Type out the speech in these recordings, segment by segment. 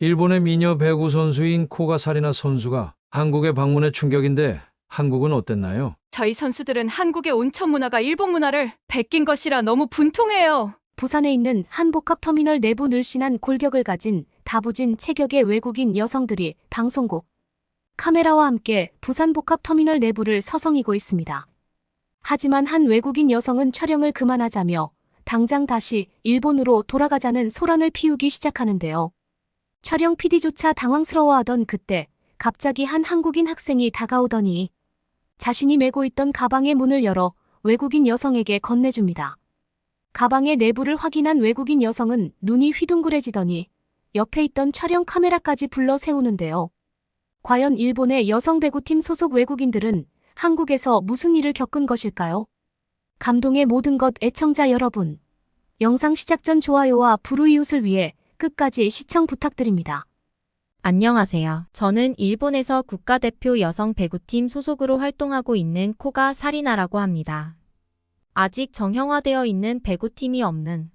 일본의 미녀 배구 선수인 코가 사리나 선수가 한국에 방문해 충격인데 한국은 어땠나요? 저희 선수들은 한국의 온천 문화가 일본 문화를 베낀 것이라 너무 분통해요. 부산에 있는 한 복합터미널 내부 늘씬한 골격을 가진 다부진 체격의 외국인 여성들이 방송국, 카메라와 함께 부산 복합터미널 내부를 서성이고 있습니다. 하지만 한 외국인 여성은 촬영을 그만하자며 당장 다시 일본으로 돌아가자는 소란을 피우기 시작하는데요. 촬영 PD조차 당황스러워하던 그때 갑자기 한 한국인 학생이 다가오더니 자신이 메고 있던 가방의 문을 열어 외국인 여성에게 건네줍니다. 가방의 내부를 확인한 외국인 여성은 눈이 휘둥그레지더니 옆에 있던 촬영 카메라까지 불러 세우는데요. 과연 일본의 여성 배구팀 소속 외국인들은 한국에서 무슨 일을 겪은 것일까요? 감동의 모든 것 애청자 여러분. 영상 시작 전 좋아요와 불우이웃을 위해 끝까지 시청 부탁드립니다. 안녕하세요. 저는 일본에서 국가대표 여성 배구팀 소속으로 활동하고 있는 코가 사리나라고 합니다. 아직 정형화되어 있는 배구팀이 없는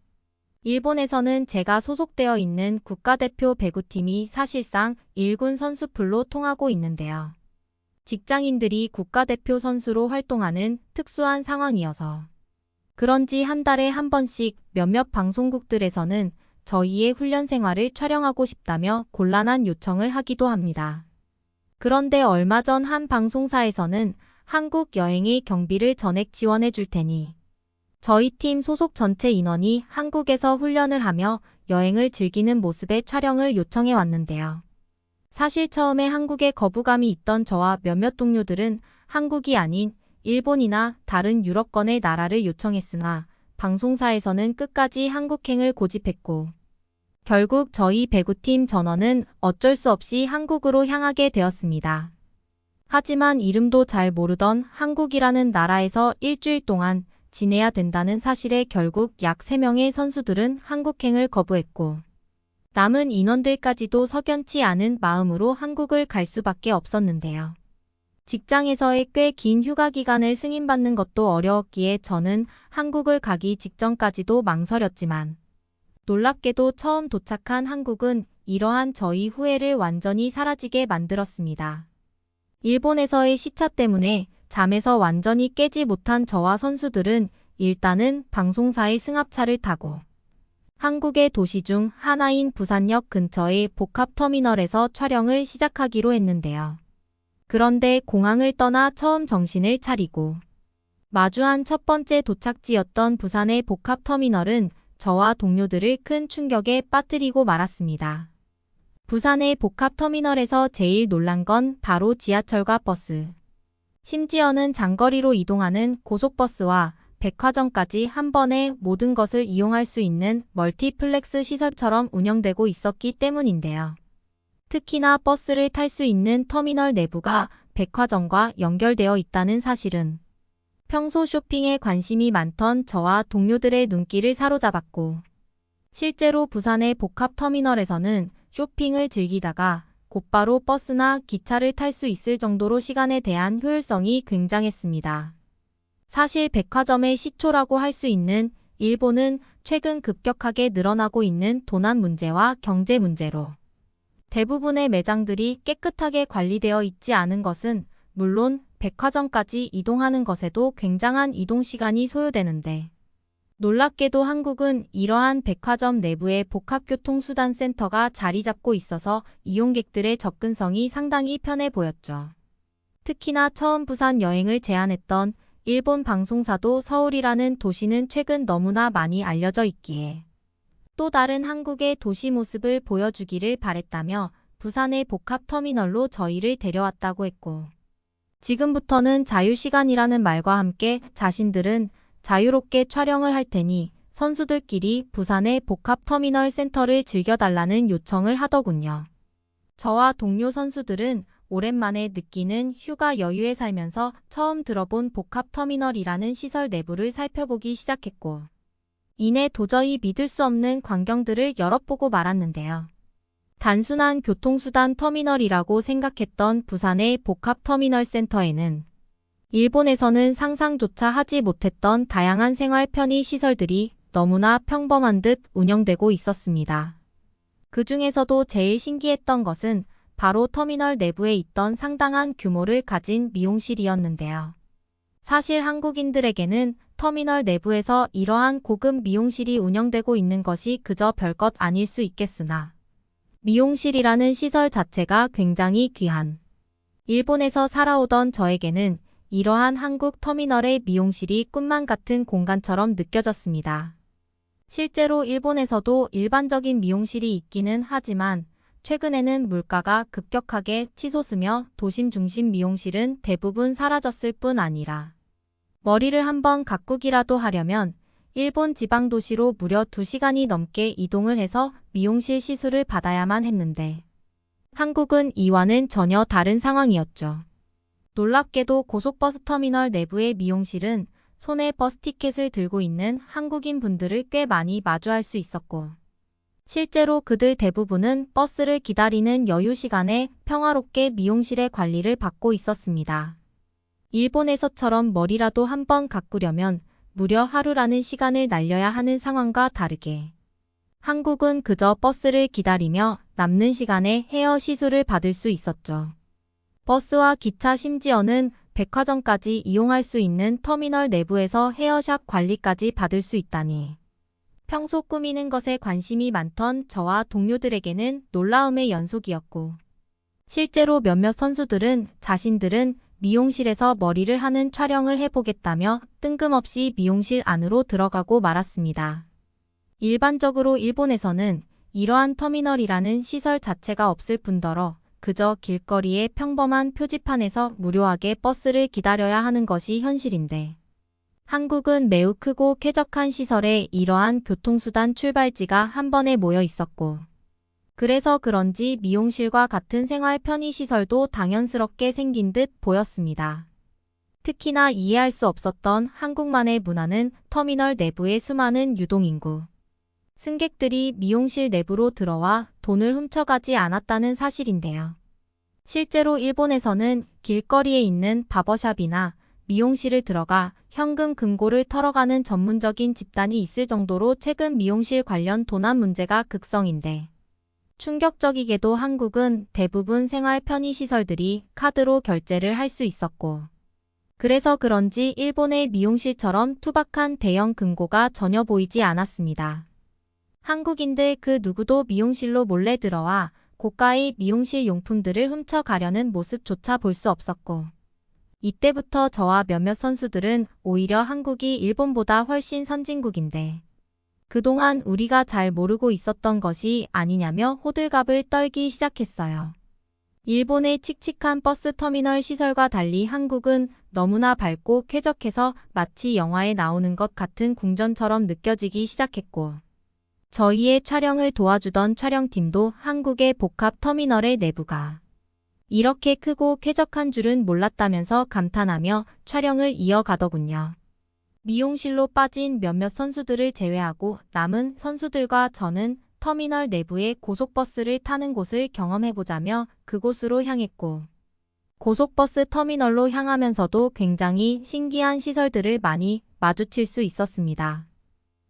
일본에서는 제가 소속되어 있는 국가대표 배구팀이 사실상 1군 선수풀로 통하고 있는데요. 직장인들이 국가대표 선수로 활동하는 특수한 상황이어서 그런지 한 달에 한 번씩 몇몇 방송국들에서는 저희의 훈련 생활을 촬영하고 싶다며 곤란한 요청을 하기도 합니다. 그런데 얼마 전 한 방송사에서는 한국 여행의 경비를 전액 지원해 줄 테니 저희 팀 소속 전체 인원이 한국에서 훈련을 하며 여행을 즐기는 모습의 촬영을 요청해 왔는데요. 사실 처음에 한국에 거부감이 있던 저와 몇몇 동료들은 한국이 아닌 일본이나 다른 유럽권의 나라를 요청했으나 방송사에서는 끝까지 한국행을 고집했고 결국 저희 배구팀 전원은 어쩔 수 없이 한국으로 향하게 되었습니다. 하지만 이름도 잘 모르던 한국이라는 나라에서 일주일 동안 지내야 된다는 사실에 결국 약 3명의 선수들은 한국행을 거부했고 남은 인원들까지도 석연치 않은 마음으로 한국을 갈 수밖에 없었는데요. 직장에서의 꽤 긴 휴가 기간을 승인받는 것도 어려웠기에 저는 한국을 가기 직전까지도 망설였지만 놀랍게도 처음 도착한 한국은 이러한 저희 후회를 완전히 사라지게 만들었습니다. 일본에서의 시차 때문에 잠에서 완전히 깨지 못한 저와 선수들은 일단은 방송사의 승합차를 타고 한국의 도시 중 하나인 부산역 근처의 복합터미널에서 촬영을 시작하기로 했는데요. 그런데 공항을 떠나 처음 정신을 차리고 마주한 첫 번째 도착지였던 부산의 복합터미널은 저와 동료들을 큰 충격에 빠뜨리고 말았습니다. 부산의 복합터미널에서 제일 놀란 건 바로 지하철과 버스. 심지어는 장거리로 이동하는 고속버스와 백화점까지 한 번에 모든 것을 이용할 수 있는 멀티플렉스 시설처럼 운영되고 있었기 때문인데요. 특히나 버스를 탈 수 있는 터미널 내부가 백화점과 연결되어 있다는 사실은 평소 쇼핑에 관심이 많던 저와 동료들의 눈길을 사로잡았고 실제로 부산의 복합터미널에서는 쇼핑을 즐기다가 곧바로 버스나 기차를 탈 수 있을 정도로 시간에 대한 효율성이 굉장했습니다. 사실 백화점의 시초라고 할 수 있는 일본은 최근 급격하게 늘어나고 있는 도난 문제와 경제 문제로 대부분의 매장들이 깨끗하게 관리되어 있지 않은 것은 물론 백화점까지 이동하는 것에도 굉장한 이동 시간이 소요되는데 놀랍게도 한국은 이러한 백화점 내부에 복합교통수단센터가 자리 잡고 있어서 이용객들의 접근성이 상당히 편해 보였죠. 특히나 처음 부산 여행을 제안했던 일본 방송사도 서울이라는 도시는 최근 너무나 많이 알려져 있기에 또 다른 한국의 도시 모습을 보여주기를 바랬다며 부산의 복합터미널로 저희를 데려왔다고 했고 지금부터는 자유시간이라는 말과 함께 자신들은 자유롭게 촬영을 할 테니 선수들끼리 부산의 복합터미널 센터를 즐겨달라는 요청을 하더군요. 저와 동료 선수들은 오랜만에 느끼는 휴가 여유에 살면서 처음 들어본 복합터미널이라는 시설 내부를 살펴보기 시작했고 이내 도저히 믿을 수 없는 광경들을 여러 보고 말았는데요. 단순한 교통수단 터미널이라고 생각했던 부산의 복합터미널 센터에는 일본에서는 상상조차 하지 못했던 다양한 생활 편의 시설들이 너무나 평범한 듯 운영되고 있었습니다. 그 중에서도 제일 신기했던 것은 바로 터미널 내부에 있던 상당한 규모를 가진 미용실이었는데요. 사실 한국인들에게는 터미널 내부에서 이러한 고급 미용실이 운영되고 있는 것이 그저 별것 아닐 수 있겠으나 미용실이라는 시설 자체가 굉장히 귀한 일본에서 살아오던 저에게는 이러한 한국 터미널의 미용실이 꿈만 같은 공간처럼 느껴졌습니다. 실제로 일본에서도 일반적인 미용실이 있기는 하지만 최근에는 물가가 급격하게 치솟으며 도심 중심 미용실은 대부분 사라졌을 뿐 아니라 머리를 한번 가꾸기라도 하려면 일본 지방 도시로 무려 2시간이 넘게 이동을 해서 미용실 시술을 받아야만 했는데 한국은 이와는 전혀 다른 상황이었죠. 놀랍게도 고속버스 터미널 내부의 미용실은 손에 버스 티켓을 들고 있는 한국인 분들을 꽤 많이 마주할 수 있었고 실제로 그들 대부분은 버스를 기다리는 여유 시간에 평화롭게 미용실의 관리를 받고 있었습니다. 일본에서처럼 머리라도 한번 가꾸려면 무려 하루라는 시간을 날려야 하는 상황과 다르게 한국은 그저 버스를 기다리며 남는 시간에 헤어 시술을 받을 수 있었죠. 버스와 기차 심지어는 백화점까지 이용할 수 있는 터미널 내부에서 헤어샵 관리까지 받을 수 있다니. 평소 꾸미는 것에 관심이 많던 저와 동료들에게는 놀라움의 연속이었고 실제로 몇몇 선수들은 자신들은 미용실에서 머리를 하는 촬영을 해보겠다며 뜬금없이 미용실 안으로 들어가고 말았습니다. 일반적으로 일본에서는 이러한 터미널이라는 시설 자체가 없을 뿐더러 그저 길거리의 평범한 표지판에서 무료하게 버스를 기다려야 하는 것이 현실인데 한국은 매우 크고 쾌적한 시설에 이러한 교통수단 출발지가 한 번에 모여 있었고 그래서 그런지 미용실과 같은 생활 편의시설도 당연스럽게 생긴 듯 보였습니다. 특히나 이해할 수 없었던 한국만의 문화는 터미널 내부의 수많은 유동인구. 승객들이 미용실 내부로 들어와 돈을 훔쳐가지 않았다는 사실인데요. 실제로 일본에서는 길거리에 있는 바버샵이나 미용실을 들어가 현금 금고를 털어가는 전문적인 집단이 있을 정도로 최근 미용실 관련 도난 문제가 극성인데 충격적이게도 한국은 대부분 생활 편의시설들이 카드로 결제를 할 수 있었고 그래서 그런지 일본의 미용실처럼 투박한 대형 금고가 전혀 보이지 않았습니다. 한국인들 그 누구도 미용실로 몰래 들어와 고가의 미용실 용품들을 훔쳐가려는 모습조차 볼 수 없었고 이때부터 저와 몇몇 선수들은 오히려 한국이 일본보다 훨씬 선진국인데 그동안 우리가 잘 모르고 있었던 것이 아니냐며 호들갑을 떨기 시작했어요. 일본의 칙칙한 버스 터미널 시설과 달리 한국은 너무나 밝고 쾌적해서 마치 영화에 나오는 것 같은 궁전처럼 느껴지기 시작했고 저희의 촬영을 도와주던 촬영팀도 한국의 복합 터미널의 내부가 이렇게 크고 쾌적한 줄은 몰랐다면서 감탄하며 촬영을 이어가더군요. 미용실로 빠진 몇몇 선수들을 제외하고 남은 선수들과 저는 터미널 내부의 고속버스를 타는 곳을 경험해보자며 그곳으로 향했고 고속버스 터미널로 향하면서도 굉장히 신기한 시설들을 많이 마주칠 수 있었습니다.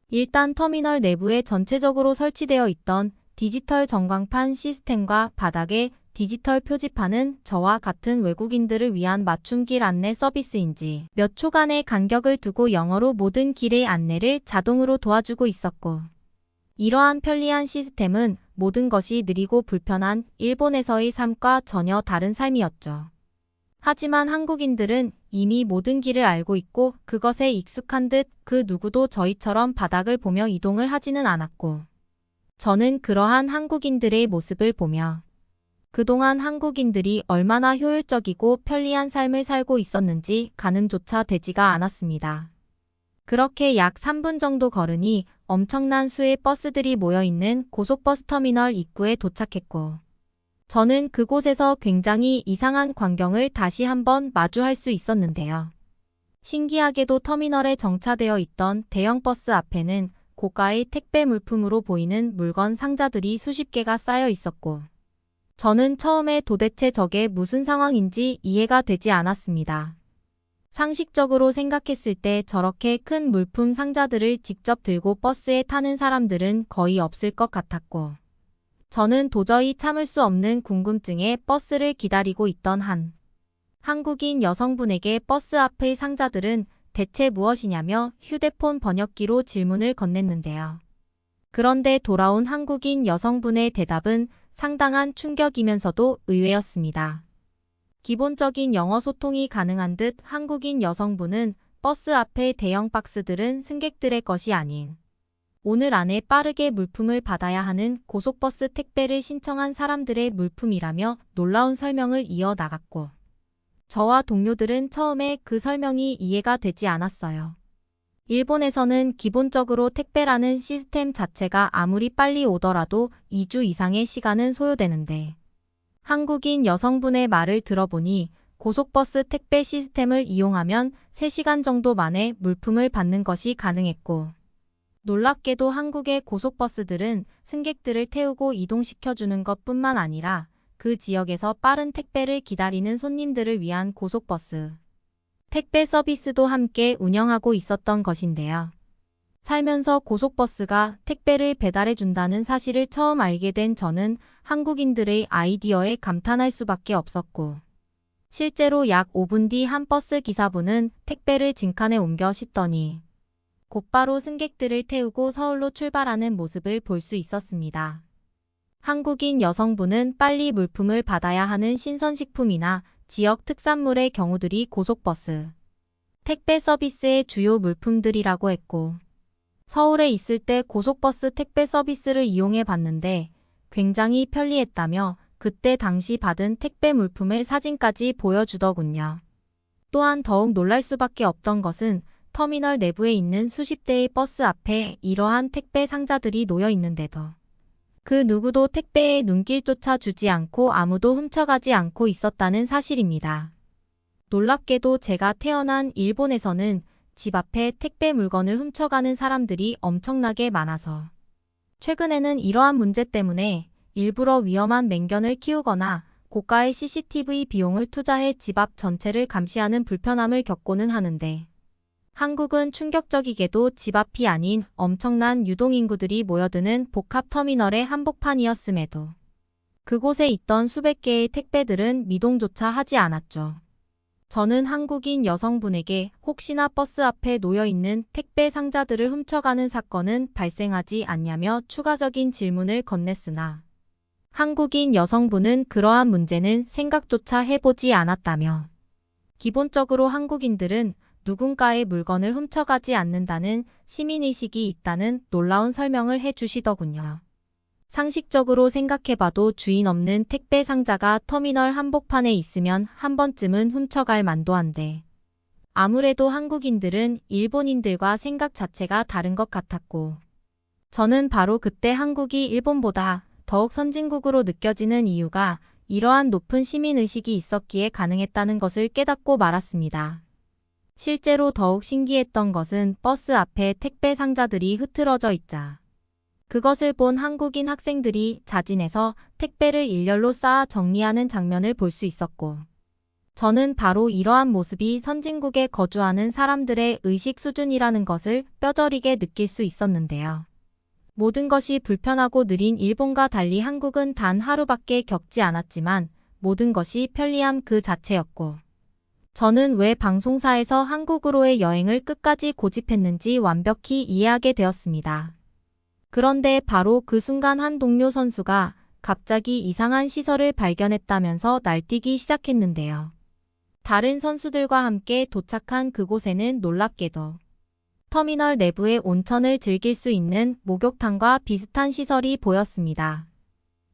일단 터미널 내부에 전체적으로 설치되어 있던 디지털 전광판 시스템과 바닥에 디지털 표지판은 저와 같은 외국인들을 위한 맞춤길 안내 서비스인지 몇 초간의 간격을 두고 영어로 모든 길의 안내를 자동으로 도와주고 있었고 이러한 편리한 시스템은 모든 것이 느리고 불편한 일본에서의 삶과 전혀 다른 삶이었죠. 하지만 한국인들은 이미 모든 길을 알고 있고 그것에 익숙한 듯 그 누구도 저희처럼 바닥을 보며 이동을 하지는 않았고 저는 그러한 한국인들의 모습을 보며 그동안 한국인들이 얼마나 효율적이고 편리한 삶을 살고 있었는지 가늠조차 되지가 않았습니다. 그렇게 약 3분 정도 걸으니 엄청난 수의 버스들이 모여있는 고속버스 터미널 입구에 도착했고 저는 그곳에서 굉장히 이상한 광경을 다시 한번 마주할 수 있었는데요. 신기하게도 터미널에 정차되어 있던 대형 버스 앞에는 고가의 택배 물품으로 보이는 물건 상자들이 수십 개가 쌓여 있었고 저는 처음에 도대체 저게 무슨 상황인지 이해가 되지 않았습니다. 상식적으로 생각했을 때 저렇게 큰 물품 상자들을 직접 들고 버스에 타는 사람들은 거의 없을 것 같았고 저는 도저히 참을 수 없는 궁금증에 버스를 기다리고 있던 한 한국인 여성분에게 버스 앞의 상자들은 대체 무엇이냐며 휴대폰 번역기로 질문을 건넸는데요. 그런데 돌아온 한국인 여성분의 대답은 상당한 충격이면서도 의외였습니다. 기본적인 영어 소통이 가능한 듯 한국인 여성분은 버스 앞의 대형 박스들은 승객들의 것이 아닌 오늘 안에 빠르게 물품을 받아야 하는 고속버스 택배를 신청한 사람들의 물품이라며 놀라운 설명을 이어나갔고 저와 동료들은 처음에 그 설명이 이해가 되지 않았어요. 일본에서는 기본적으로 택배라는 시스템 자체가 아무리 빨리 오더라도 2주 이상의 시간은 소요되는데 한국인 여성분의 말을 들어보니 고속버스 택배 시스템을 이용하면 3시간 정도 만에 물품을 받는 것이 가능했고 놀랍게도 한국의 고속버스들은 승객들을 태우고 이동시켜주는 것뿐만 아니라 그 지역에서 빠른 택배를 기다리는 손님들을 위한 고속버스 택배 서비스도 함께 운영하고 있었던 것인데요. 살면서 고속버스가 택배를 배달해준다는 사실을 처음 알게 된 저는 한국인들의 아이디어에 감탄할 수밖에 없었고 실제로 약 5분 뒤 한 버스 기사분은 택배를 진칸에 옮겨 싣더니 곧바로 승객들을 태우고 서울로 출발하는 모습을 볼 수 있었습니다. 한국인 여성분은 빨리 물품을 받아야 하는 신선식품이나 지역 특산물의 경우들이 고속버스 택배 서비스의 주요 물품들이라고 했고 서울에 있을 때 고속버스 택배 서비스를 이용해 봤는데 굉장히 편리했다며 그때 당시 받은 택배 물품의 사진까지 보여주더군요. 또한 더욱 놀랄 수밖에 없던 것은 터미널 내부에 있는 수십 대의 버스 앞에 이러한 택배 상자들이 놓여 있는데도 그 누구도 택배에 눈길조차 주지 않고 아무도 훔쳐가지 않고 있었다는 사실입니다. 놀랍게도 제가 태어난 일본에서는 집 앞에 택배 물건을 훔쳐가는 사람들이 엄청나게 많아서 최근에는 이러한 문제 때문에 일부러 위험한 맹견을 키우거나 고가의 CCTV 비용을 투자해 집 앞 전체를 감시하는 불편함을 겪고는 하는데 한국은 충격적이게도 집 앞이 아닌 엄청난 유동인구들이 모여드는 복합터미널의 한복판이었음에도 그곳에 있던 수백 개의 택배들은 미동조차 하지 않았죠. 저는 한국인 여성분에게 혹시나 버스 앞에 놓여있는 택배 상자들을 훔쳐가는 사건은 발생하지 않냐며 추가적인 질문을 건넸으나 한국인 여성분은 그러한 문제는 생각조차 해보지 않았다며 기본적으로 한국인들은 누군가의 물건을 훔쳐가지 않는다는 시민의식이 있다는 놀라운 설명을 해주시더군요. 상식적으로 생각해봐도 주인 없는 택배 상자가 터미널 한복판에 있으면 한 번쯤은 훔쳐갈 만도 한데 아무래도 한국인들은 일본인들과 생각 자체가 다른 것 같았고 저는 바로 그때 한국이 일본보다 더욱 선진국으로 느껴지는 이유가 이러한 높은 시민의식이 있었기에 가능했다는 것을 깨닫고 말았습니다. 실제로 더욱 신기했던 것은 버스 앞에 택배 상자들이 흐트러져 있자 그것을 본 한국인 학생들이 자진해서 택배를 일렬로 쌓아 정리하는 장면을 볼 수 있었고 저는 바로 이러한 모습이 선진국에 거주하는 사람들의 의식 수준이라는 것을 뼈저리게 느낄 수 있었는데요. 모든 것이 불편하고 느린 일본과 달리 한국은 단 하루밖에 겪지 않았지만 모든 것이 편리함 그 자체였고 저는 왜 방송사에서 한국으로의 여행을 끝까지 고집했는지 완벽히 이해하게 되었습니다. 그런데 바로 그 순간 한 동료 선수가 갑자기 이상한 시설을 발견했다면서 날뛰기 시작했는데요. 다른 선수들과 함께 도착한 그곳에는 놀랍게도 터미널 내부의 온천을 즐길 수 있는 목욕탕과 비슷한 시설이 보였습니다.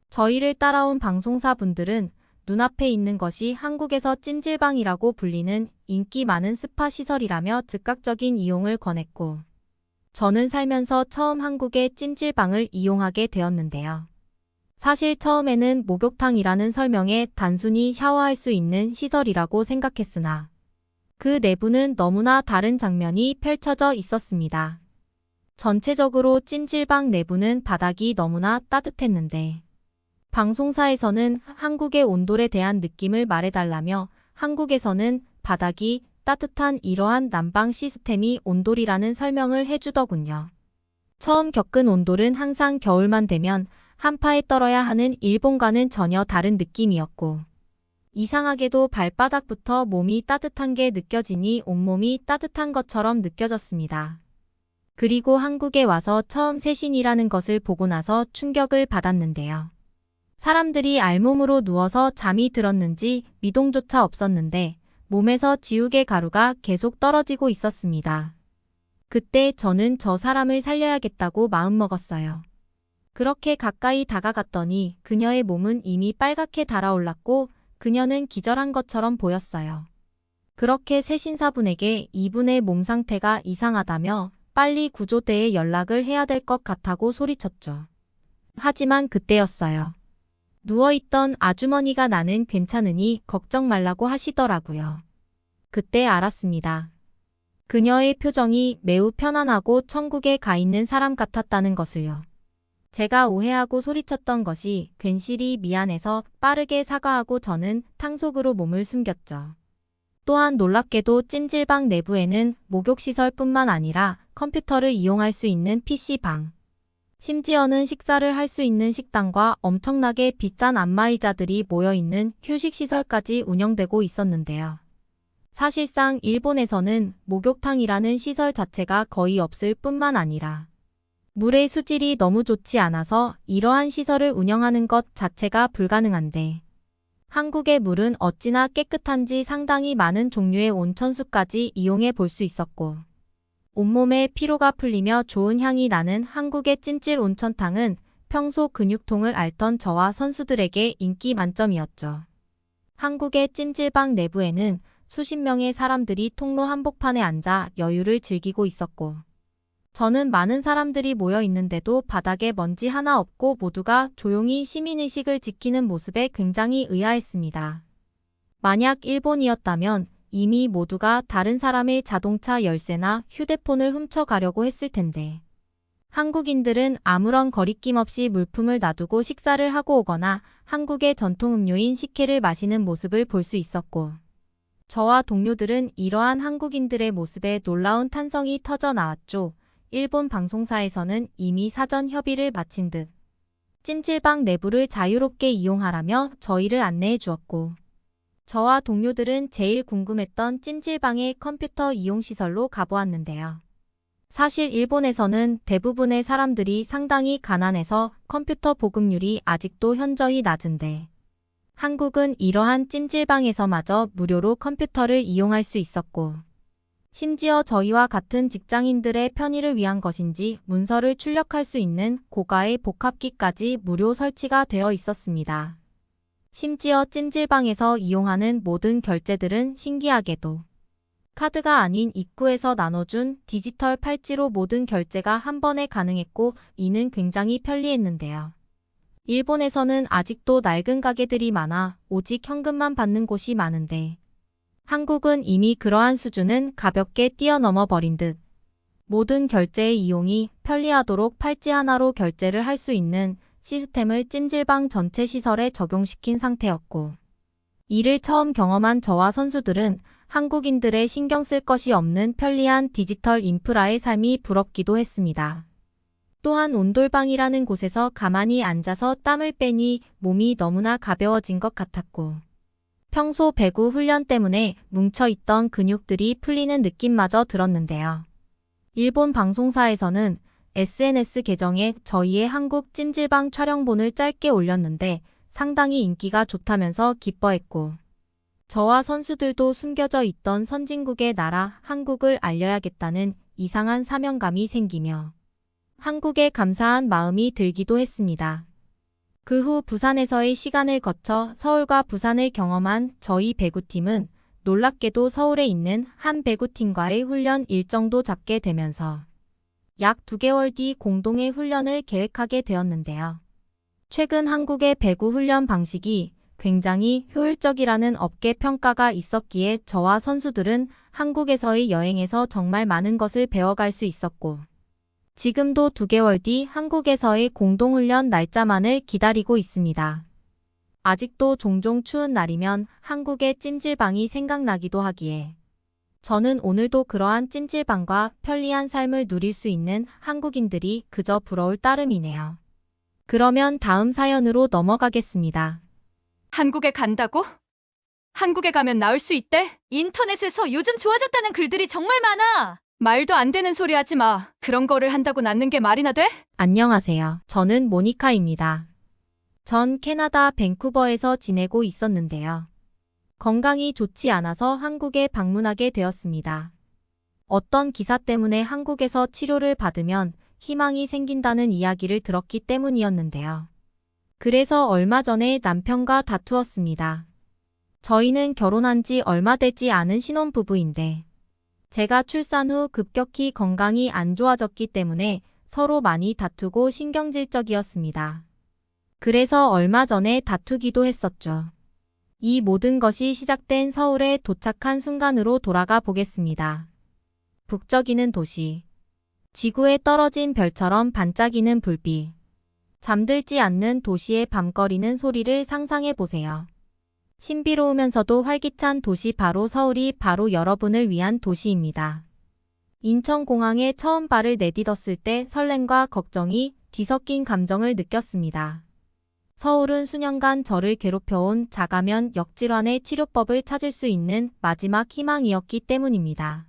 저희를 따라온 방송사 분들은 눈앞에 있는 것이 한국에서 찜질방이라고 불리는 인기 많은 스파 시설이라며 즉각적인 이용을 권했고 저는 살면서 처음 한국의 찜질방을 이용하게 되었는데요. 사실 처음에는 목욕탕이라는 설명에 단순히 샤워할 수 있는 시설이라고 생각했으나 그 내부는 너무나 다른 장면이 펼쳐져 있었습니다. 전체적으로 찜질방 내부는 바닥이 너무나 따뜻했는데 방송사에서는 한국의 온돌에 대한 느낌을 말해달라며 한국에서는 바닥이 따뜻한 이러한 난방 시스템이 온돌이라는 설명을 해주더군요. 처음 겪은 온돌은 항상 겨울만 되면 한파에 떨어야 하는 일본과는 전혀 다른 느낌이었고, 이상하게도 발바닥부터 몸이 따뜻한 게 느껴지니 온몸이 따뜻한 것처럼 느껴졌습니다. 그리고 한국에 와서 처음 세신이라는 것을 보고 나서 충격을 받았는데요. 사람들이 알몸으로 누워서 잠이 들었는지 미동조차 없었는데 몸에서 지우개 가루가 계속 떨어지고 있었습니다. 그때 저는 저 사람을 살려야겠다고 마음먹었어요. 그렇게 가까이 다가갔더니 그녀의 몸은 이미 빨갛게 달아올랐고 그녀는 기절한 것처럼 보였어요. 그렇게 세신사분에게 이분의 몸 상태가 이상하다며 빨리 구조대에 연락을 해야 될 것 같다고 소리쳤죠. 하지만 그때였어요. 누워있던 아주머니가 나는 괜찮으니 걱정 말라고 하시더라고요. 그때 알았습니다. 그녀의 표정이 매우 편안하고 천국에 가 있는 사람 같았다는 것을요. 제가 오해하고 소리쳤던 것이 괜시리 미안해서 빠르게 사과하고 저는 탕 속으로 몸을 숨겼죠. 또한 놀랍게도 찜질방 내부에는 목욕시설뿐만 아니라 컴퓨터를 이용할 수 있는 PC방, 심지어는 식사를 할 수 있는 식당과 엄청나게 비싼 안마의자들이 모여있는 휴식시설까지 운영되고 있었는데요. 사실상 일본에서는 목욕탕이라는 시설 자체가 거의 없을 뿐만 아니라 물의 수질이 너무 좋지 않아서 이러한 시설을 운영하는 것 자체가 불가능한데 한국의 물은 어찌나 깨끗한지 상당히 많은 종류의 온천수까지 이용해 볼 수 있었고 온몸에 피로가 풀리며 좋은 향이 나는 한국의 찜질 온천탕은 평소 근육통을 앓던 저와 선수들에게 인기 만점이었죠. 한국의 찜질방 내부에는 수십 명의 사람들이 통로 한복판에 앉아 여유를 즐기고 있었고 저는 많은 사람들이 모여 있는데도 바닥에 먼지 하나 없고 모두가 조용히 시민의식을 지키는 모습에 굉장히 의아했습니다. 만약 일본이었다면 이미 모두가 다른 사람의 자동차 열쇠나 휴대폰을 훔쳐가려고 했을 텐데 한국인들은 아무런 거리낌 없이 물품을 놔두고 식사를 하고 오거나 한국의 전통음료인 시케를 마시는 모습을 볼 수 있었고 저와 동료들은 이러한 한국인들의 모습에 놀라운 탄성이 터져 나왔죠. 일본 방송사에서는 이미 사전 협의를 마친 듯 찜질방 내부를 자유롭게 이용하라며 저희를 안내해 주었고 저와 동료들은 제일 궁금했던 찜질방의 컴퓨터 이용시설로 가보았는데요. 사실 일본에서는 대부분의 사람들이 상당히 가난해서 컴퓨터 보급률이 아직도 현저히 낮은데 한국은 이러한 찜질방에서마저 무료로 컴퓨터를 이용할 수 있었고 심지어 저희와 같은 직장인들의 편의를 위한 것인지 문서를 출력할 수 있는 고가의 복합기까지 무료 설치가 되어 있었습니다. 심지어 찜질방에서 이용하는 모든 결제들은 신기하게도 카드가 아닌 입구에서 나눠준 디지털 팔찌로 모든 결제가 한 번에 가능했고 이는 굉장히 편리했는데요. 일본에서는 아직도 낡은 가게들이 많아 오직 현금만 받는 곳이 많은데 한국은 이미 그러한 수준은 가볍게 뛰어넘어 버린 듯 모든 결제의 이용이 편리하도록 팔찌 하나로 결제를 할 수 있는 시스템을 찜질방 전체 시설에 적용시킨 상태였고 이를 처음 경험한 저와 선수들은 한국인들의 신경 쓸 것이 없는 편리한 디지털 인프라의 삶이 부럽기도 했습니다. 또한 온돌방이라는 곳에서 가만히 앉아서 땀을 빼니 몸이 너무나 가벼워진 것 같았고 평소 배구 훈련 때문에 뭉쳐있던 근육들이 풀리는 느낌마저 들었는데요. 일본 방송사에서는 SNS 계정에 저희의 한국 찜질방 촬영본을 짧게 올렸는데 상당히 인기가 좋다면서 기뻐했고 저와 선수들도 숨겨져 있던 선진국의 나라 한국을 알려야겠다는 이상한 사명감이 생기며 한국에 감사한 마음이 들기도 했습니다. 그 후 부산에서의 시간을 거쳐 서울과 부산을 경험한 저희 배구팀은 놀랍게도 서울에 있는 한 배구팀과의 훈련 일정도 잡게 되면서 약 2개월 뒤 공동의 훈련을 계획하게 되었는데요. 최근 한국의 배구 훈련 방식이 굉장히 효율적이라는 업계 평가가 있었기에 저와 선수들은 한국에서의 여행에서 정말 많은 것을 배워갈 수 있었고 지금도 2개월 뒤 한국에서의 공동훈련 날짜만을 기다리고 있습니다. 아직도 종종 추운 날이면 한국의 찜질방이 생각나기도 하기에 저는 오늘도 그러한 찜질방과 편리한 삶을 누릴 수 있는 한국인들이 그저 부러울 따름이네요. 그러면 다음 사연으로 넘어가겠습니다. 한국에 간다고? 한국에 가면 나을 수 있대? 인터넷에서 요즘 좋아졌다는 글들이 정말 많아. 말도 안 되는 소리 하지 마. 그런 거를 한다고 낫는 게 말이나 돼? 안녕하세요. 저는 모니카입니다. 전 캐나다 밴쿠버에서 지내고 있었는데요. 건강이 좋지 않아서 한국에 방문하게 되었습니다. 어떤 기사 때문에 한국에서 치료를 받으면 희망이 생긴다는 이야기를 들었기 때문이었는데요. 그래서 얼마 전에 남편과 다투었습니다. 저희는 결혼한 지 얼마 되지 않은 신혼부부인데 제가 출산 후 급격히 건강이 안 좋아졌기 때문에 서로 많이 다투고 신경질적이었습니다. 그래서 얼마 전에 다투기도 했었죠. 이 모든 것이 시작된 서울에 도착한 순간으로 돌아가 보겠습니다. 북적이는 도시. 지구에 떨어진 별처럼 반짝이는 불빛. 잠들지 않는 도시의 밤거리는 소리를 상상해 보세요. 신비로우면서도 활기찬 도시 바로 서울이 바로 여러분을 위한 도시입니다. 인천공항에 처음 발을 내딛었을 때 설렘과 걱정이 뒤섞인 감정을 느꼈습니다. 서울은 수년간 저를 괴롭혀온 자가면 역질환의 치료법을 찾을 수 있는 마지막 희망이었기 때문입니다.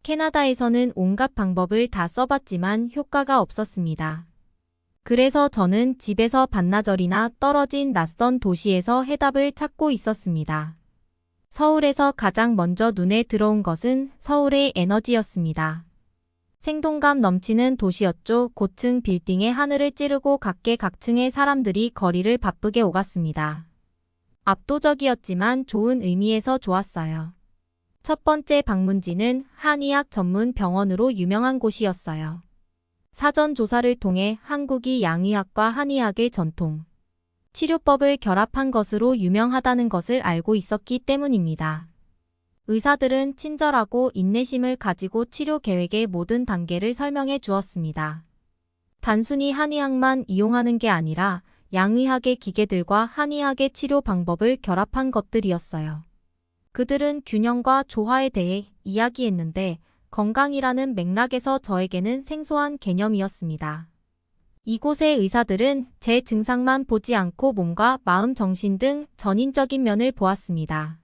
캐나다에서는 온갖 방법을 다 써봤지만 효과가 없었습니다. 그래서 저는 집에서 반나절이나 떨어진 낯선 도시에서 해답을 찾고 있었습니다. 서울에서 가장 먼저 눈에 들어온 것은 서울의 에너지였습니다. 생동감 넘치는 도시였죠. 고층 빌딩의 하늘을 찌르고 각계각층의 사람들이 거리를 바쁘게 오갔습니다. 압도적이었지만 좋은 의미에서 좋았어요. 첫 번째 방문지는 한의학 전문 병원으로 유명한 곳이었어요. 사전 조사를 통해 한국이 양의학과 한의학의 전통, 치료법을 결합한 것으로 유명하다는 것을 알고 있었기 때문입니다. 의사들은 친절하고 인내심을 가지고 치료 계획의 모든 단계를 설명해 주었습니다. 단순히 한의학만 이용하는 게 아니라 양의학의 기계들과 한의학의 치료 방법을 결합한 것들이었어요. 그들은 균형과 조화에 대해 이야기했는데 건강이라는 맥락에서 저에게는 생소한 개념이었습니다. 이곳의 의사들은 제 증상만 보지 않고 몸과 마음, 정신 등 전인적인 면을 보았습니다.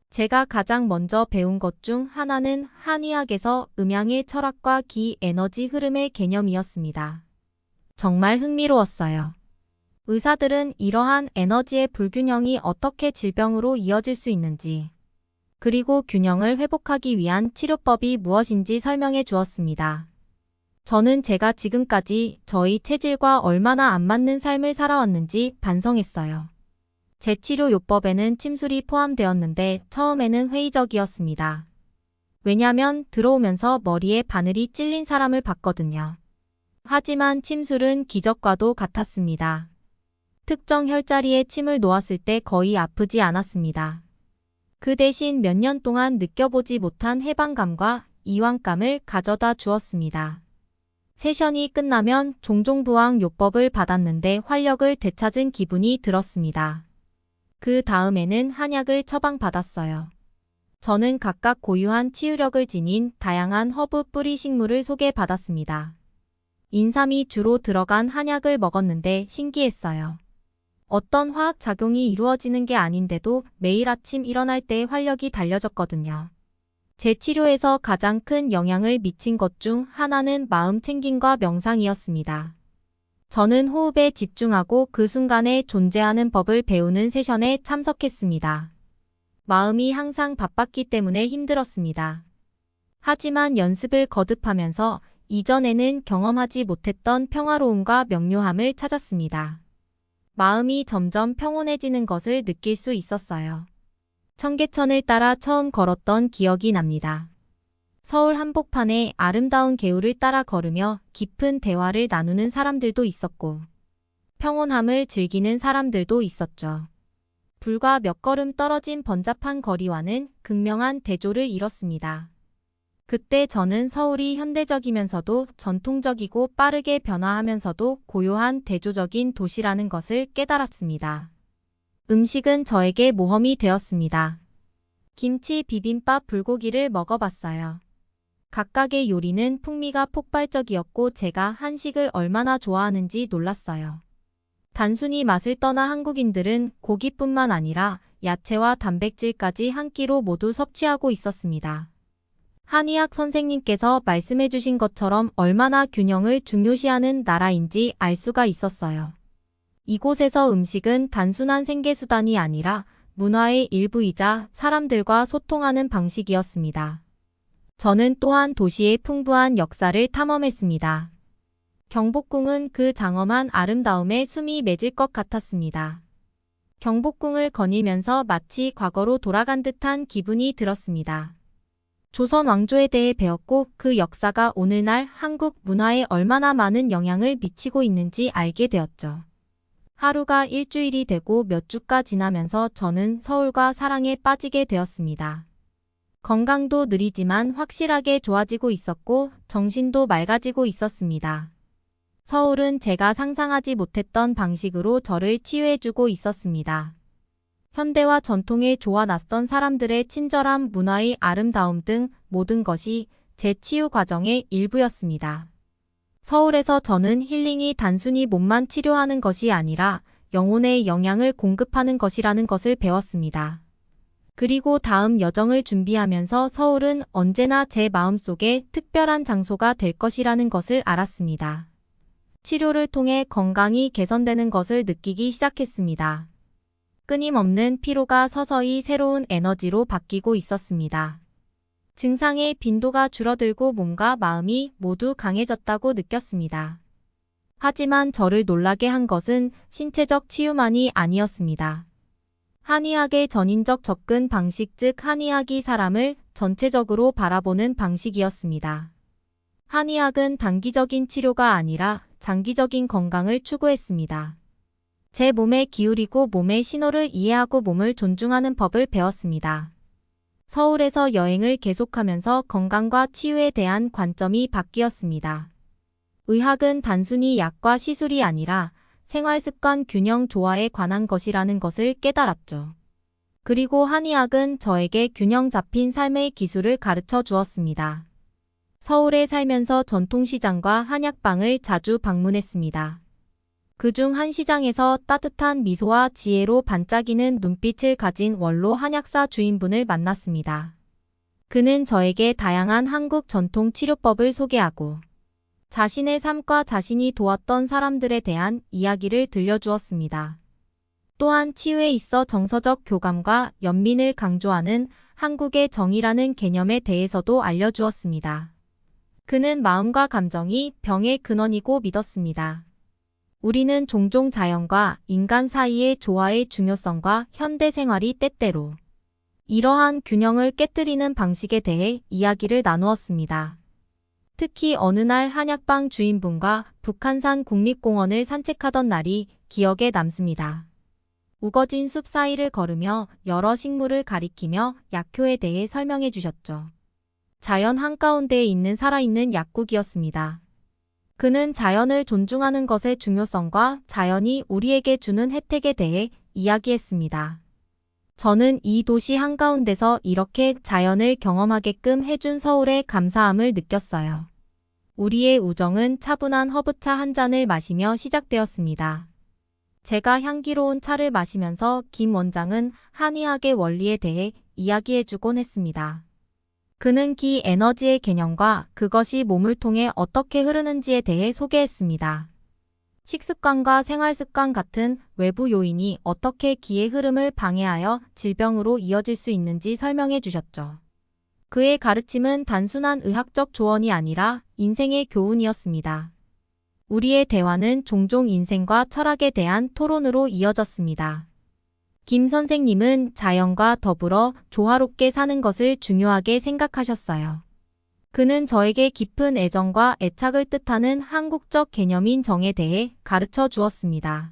제가 가장 먼저 배운 것 중 하나는 한의학에서 음양의 철학과 기, 에너지 흐름의 개념이었습니다. 정말 흥미로웠어요. 의사들은 이러한 에너지의 불균형이 어떻게 질병으로 이어질 수 있는지, 그리고 균형을 회복하기 위한 치료법이 무엇인지 설명해 주었습니다. 저는 제가 지금까지 저희 체질과 얼마나 안 맞는 삶을 살아왔는지 반성했어요. 제 치료 요법에는 침술이 포함되었는데 처음에는 회의적이었습니다. 왜냐면 들어오면서 머리에 바늘이 찔린 사람을 봤거든요. 하지만 침술은 기적과도 같았습니다. 특정 혈자리에 침을 놓았을 때 거의 아프지 않았습니다. 그 대신 몇 년 동안 느껴보지 못한 해방감과 이완감을 가져다 주었습니다. 세션이 끝나면 종종부항 요법을 받았는데 활력을 되찾은 기분이 들었습니다. 그 다음에는 한약을 처방받았어요. 저는 각각 고유한 치유력을 지닌 다양한 허브 뿌리 식물을 소개받았습니다. 인삼이 주로 들어간 한약을 먹었는데 신기했어요. 어떤 화학작용이 이루어지는 게 아닌데도 매일 아침 일어날 때 활력이 달려졌거든요. 제 치료에서 가장 큰 영향을 미친 것 중 하나는 마음 챙김과 명상이었습니다. 저는 호흡에 집중하고 그 순간에 존재하는 법을 배우는 세션에 참석했습니다. 마음이 항상 바빴기 때문에 힘들었습니다. 하지만 연습을 거듭하면서 이전에는 경험하지 못했던 평화로움과 명료함을 찾았습니다. 마음이 점점 평온해지는 것을 느낄 수 있었어요. 청계천을 따라 처음 걸었던 기억이 납니다. 서울 한복판에 아름다운 개울을 따라 걸으며 깊은 대화를 나누는 사람들도 있었고 평온함을 즐기는 사람들도 있었죠. 불과 몇 걸음 떨어진 번잡한 거리와는 극명한 대조를 이뤘습니다. 그때 저는 서울이 현대적이면서도 전통적이고 빠르게 변화하면서도 고요한 대조적인 도시라는 것을 깨달았습니다. 음식은 저에게 모험이 되었습니다. 김치, 비빔밥, 불고기를 먹어봤어요. 각각의 요리는 풍미가 폭발적이었고 제가 한식을 얼마나 좋아하는지 놀랐어요. 단순히 맛을 떠나 한국인들은 고기뿐만 아니라 야채와 단백질까지 한 끼로 모두 섭취하고 있었습니다. 한의학 선생님께서 말씀해 주신 것처럼 얼마나 균형을 중요시하는 나라인지 알 수가 있었어요. 이곳에서 음식은 단순한 생계수단이 아니라 문화의 일부이자 사람들과 소통하는 방식이었습니다. 저는 또한 도시의 풍부한 역사를 탐험했습니다. 경복궁은 그 장엄한 아름다움에 숨이 맺을 것 같았습니다. 경복궁을 거닐면서 마치 과거로 돌아간 듯한 기분이 들었습니다. 조선 왕조에 대해 배웠고 그 역사가 오늘날 한국 문화에 얼마나 많은 영향을 미치고 있는지 알게 되었죠. 하루가 일주일이 되고 몇 주가 지나면서 저는 서울과 사랑에 빠지게 되었습니다. 건강도 느리지만 확실하게 좋아지고 있었고 정신도 맑아지고 있었습니다. 서울은 제가 상상하지 못했던 방식으로 저를 치유해주고 있었습니다. 현대와 전통의 조화, 낯선 사람들의 친절함, 문화의 아름다움 등 모든 것이 제 치유 과정의 일부였습니다. 서울에서 저는 힐링이 단순히 몸만 치료하는 것이 아니라 영혼에 영향을 공급하는 것이라는 것을 배웠습니다. 그리고 다음 여정을 준비하면서 서울은 언제나 제 마음속에 특별한 장소가 될 것이라는 것을 알았습니다. 치료를 통해 건강이 개선되는 것을 느끼기 시작했습니다. 끊임없는 피로가 서서히 새로운 에너지로 바뀌고 있었습니다. 증상의 빈도가 줄어들고 몸과 마음이 모두 강해졌다고 느꼈습니다. 하지만 저를 놀라게 한 것은 신체적 치유만이 아니었습니다. 한의학의 전인적 접근 방식, 즉 한의학이 사람을 전체적으로 바라보는 방식이었습니다. 한의학은 단기적인 치료가 아니라 장기적인 건강을 추구했습니다. 제 몸에 기울이고 몸의 신호를 이해하고 몸을 존중하는 법을 배웠습니다. 서울에서 여행을 계속하면서 건강과 치유에 대한 관점이 바뀌었습니다. 의학은 단순히 약과 시술이 아니라 생활습관 균형 조화에 관한 것이라는 것을 깨달았죠. 그리고 한의학은 저에게 균형 잡힌 삶의 기술을 가르쳐 주었습니다. 서울에 살면서 전통시장과 한약방을 자주 방문했습니다. 그중 한 시장에서 따뜻한 미소와 지혜로 반짝이는 눈빛을 가진 원로 한약사 주인분을 만났습니다. 그는 저에게 다양한 한국 전통 치료법을 소개하고 자신의 삶과 자신이 도왔던 사람들에 대한 이야기를 들려주었습니다. 또한 치유에 있어 정서적 교감과 연민을 강조하는 한국의 정이라는 개념에 대해서도 알려주었습니다. 그는 마음과 감정이 병의 근원이고 믿었습니다. 우리는 종종 자연과 인간 사이의 조화의 중요성과 현대 생활이 때때로 이러한 균형을 깨뜨리는 방식에 대해 이야기를 나누었습니다. 특히 어느 날 한약방 주인분과 북한산 국립공원을 산책하던 날이 기억에 남습니다. 우거진 숲 사이를 걸으며 여러 식물을 가리키며 약효에 대해 설명해 주셨죠. 자연 한가운데에 있는 살아있는 약국이었습니다. 그는 자연을 존중하는 것의 중요성과 자연이 우리에게 주는 혜택에 대해 이야기했습니다. 저는 이 도시 한가운데서 이렇게 자연을 경험하게끔 해준 서울의 감사함을 느꼈어요. 우리의 우정은 차분한 허브차 한 잔을 마시며 시작되었습니다. 제가 향기로운 차를 마시면서 김 원장은 한의학의 원리에 대해 이야기해주곤 했습니다. 그는 기 에너지의 개념과 그것이 몸을 통해 어떻게 흐르는지에 대해 소개했습니다. 식습관과 생활습관 같은 외부 요인이 어떻게 기의 흐름을 방해하여 질병으로 이어질 수 있는지 설명해 주셨죠. 그의 가르침은 단순한 의학적 조언이 아니라 인생의 교훈이었습니다. 우리의 대화는 종종 인생과 철학에 대한 토론으로 이어졌습니다. 김 선생님은 자연과 더불어 조화롭게 사는 것을 중요하게 생각하셨어요. 그는 저에게 깊은 애정과 애착을 뜻하는 한국적 개념인 정에 대해 가르쳐 주었습니다.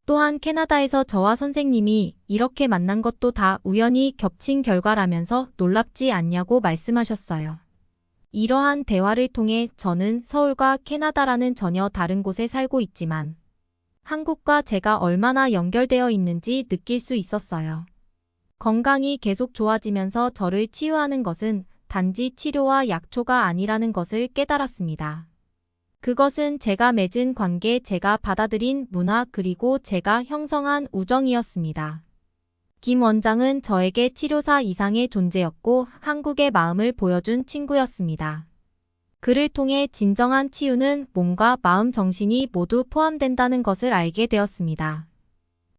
또한 캐나다에서 저와 선생님이 이렇게 만난 것도 다 우연히 겹친 결과라면서 놀랍지 않냐고 말씀하셨어요. 이러한 대화를 통해 저는 서울과 캐나다라는 전혀 다른 곳에 살고 있지만 한국과 제가 얼마나 연결되어 있는지 느낄 수 있었어요. 건강이 계속 좋아지면서 저를 치유하는 것은 단지 치료와 약초가 아니라는 것을 깨달았습니다. 그것은 제가 맺은 관계, 제가 받아들인 문화, 그리고 제가 형성한 우정이었습니다. 김 원장은 저에게 치료사 이상의 존재였고 한국의 마음을 보여준 친구였습니다. 그를 통해 진정한 치유는 몸과 마음, 정신이 모두 포함된다는 것을 알게 되었습니다.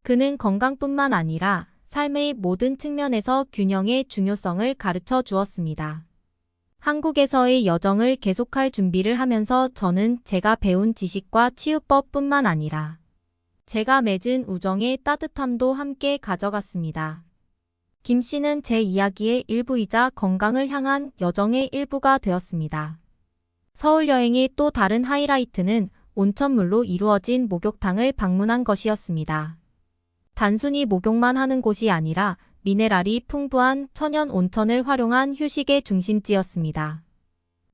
그는 건강뿐만 아니라 삶의 모든 측면에서 균형의 중요성을 가르쳐 주었습니다. 한국에서의 여정을 계속할 준비를 하면서 저는 제가 배운 지식과 치유법뿐만 아니라 제가 맺은 우정의 따뜻함도 함께 가져갔습니다. 김 씨는 제 이야기의 일부이자 건강을 향한 여정의 일부가 되었습니다. 서울 여행의 또 다른 하이라이트는 온천물로 이루어진 목욕탕을 방문한 것이었습니다. 단순히 목욕만 하는 곳이 아니라 미네랄이 풍부한 천연 온천을 활용한 휴식의 중심지였습니다.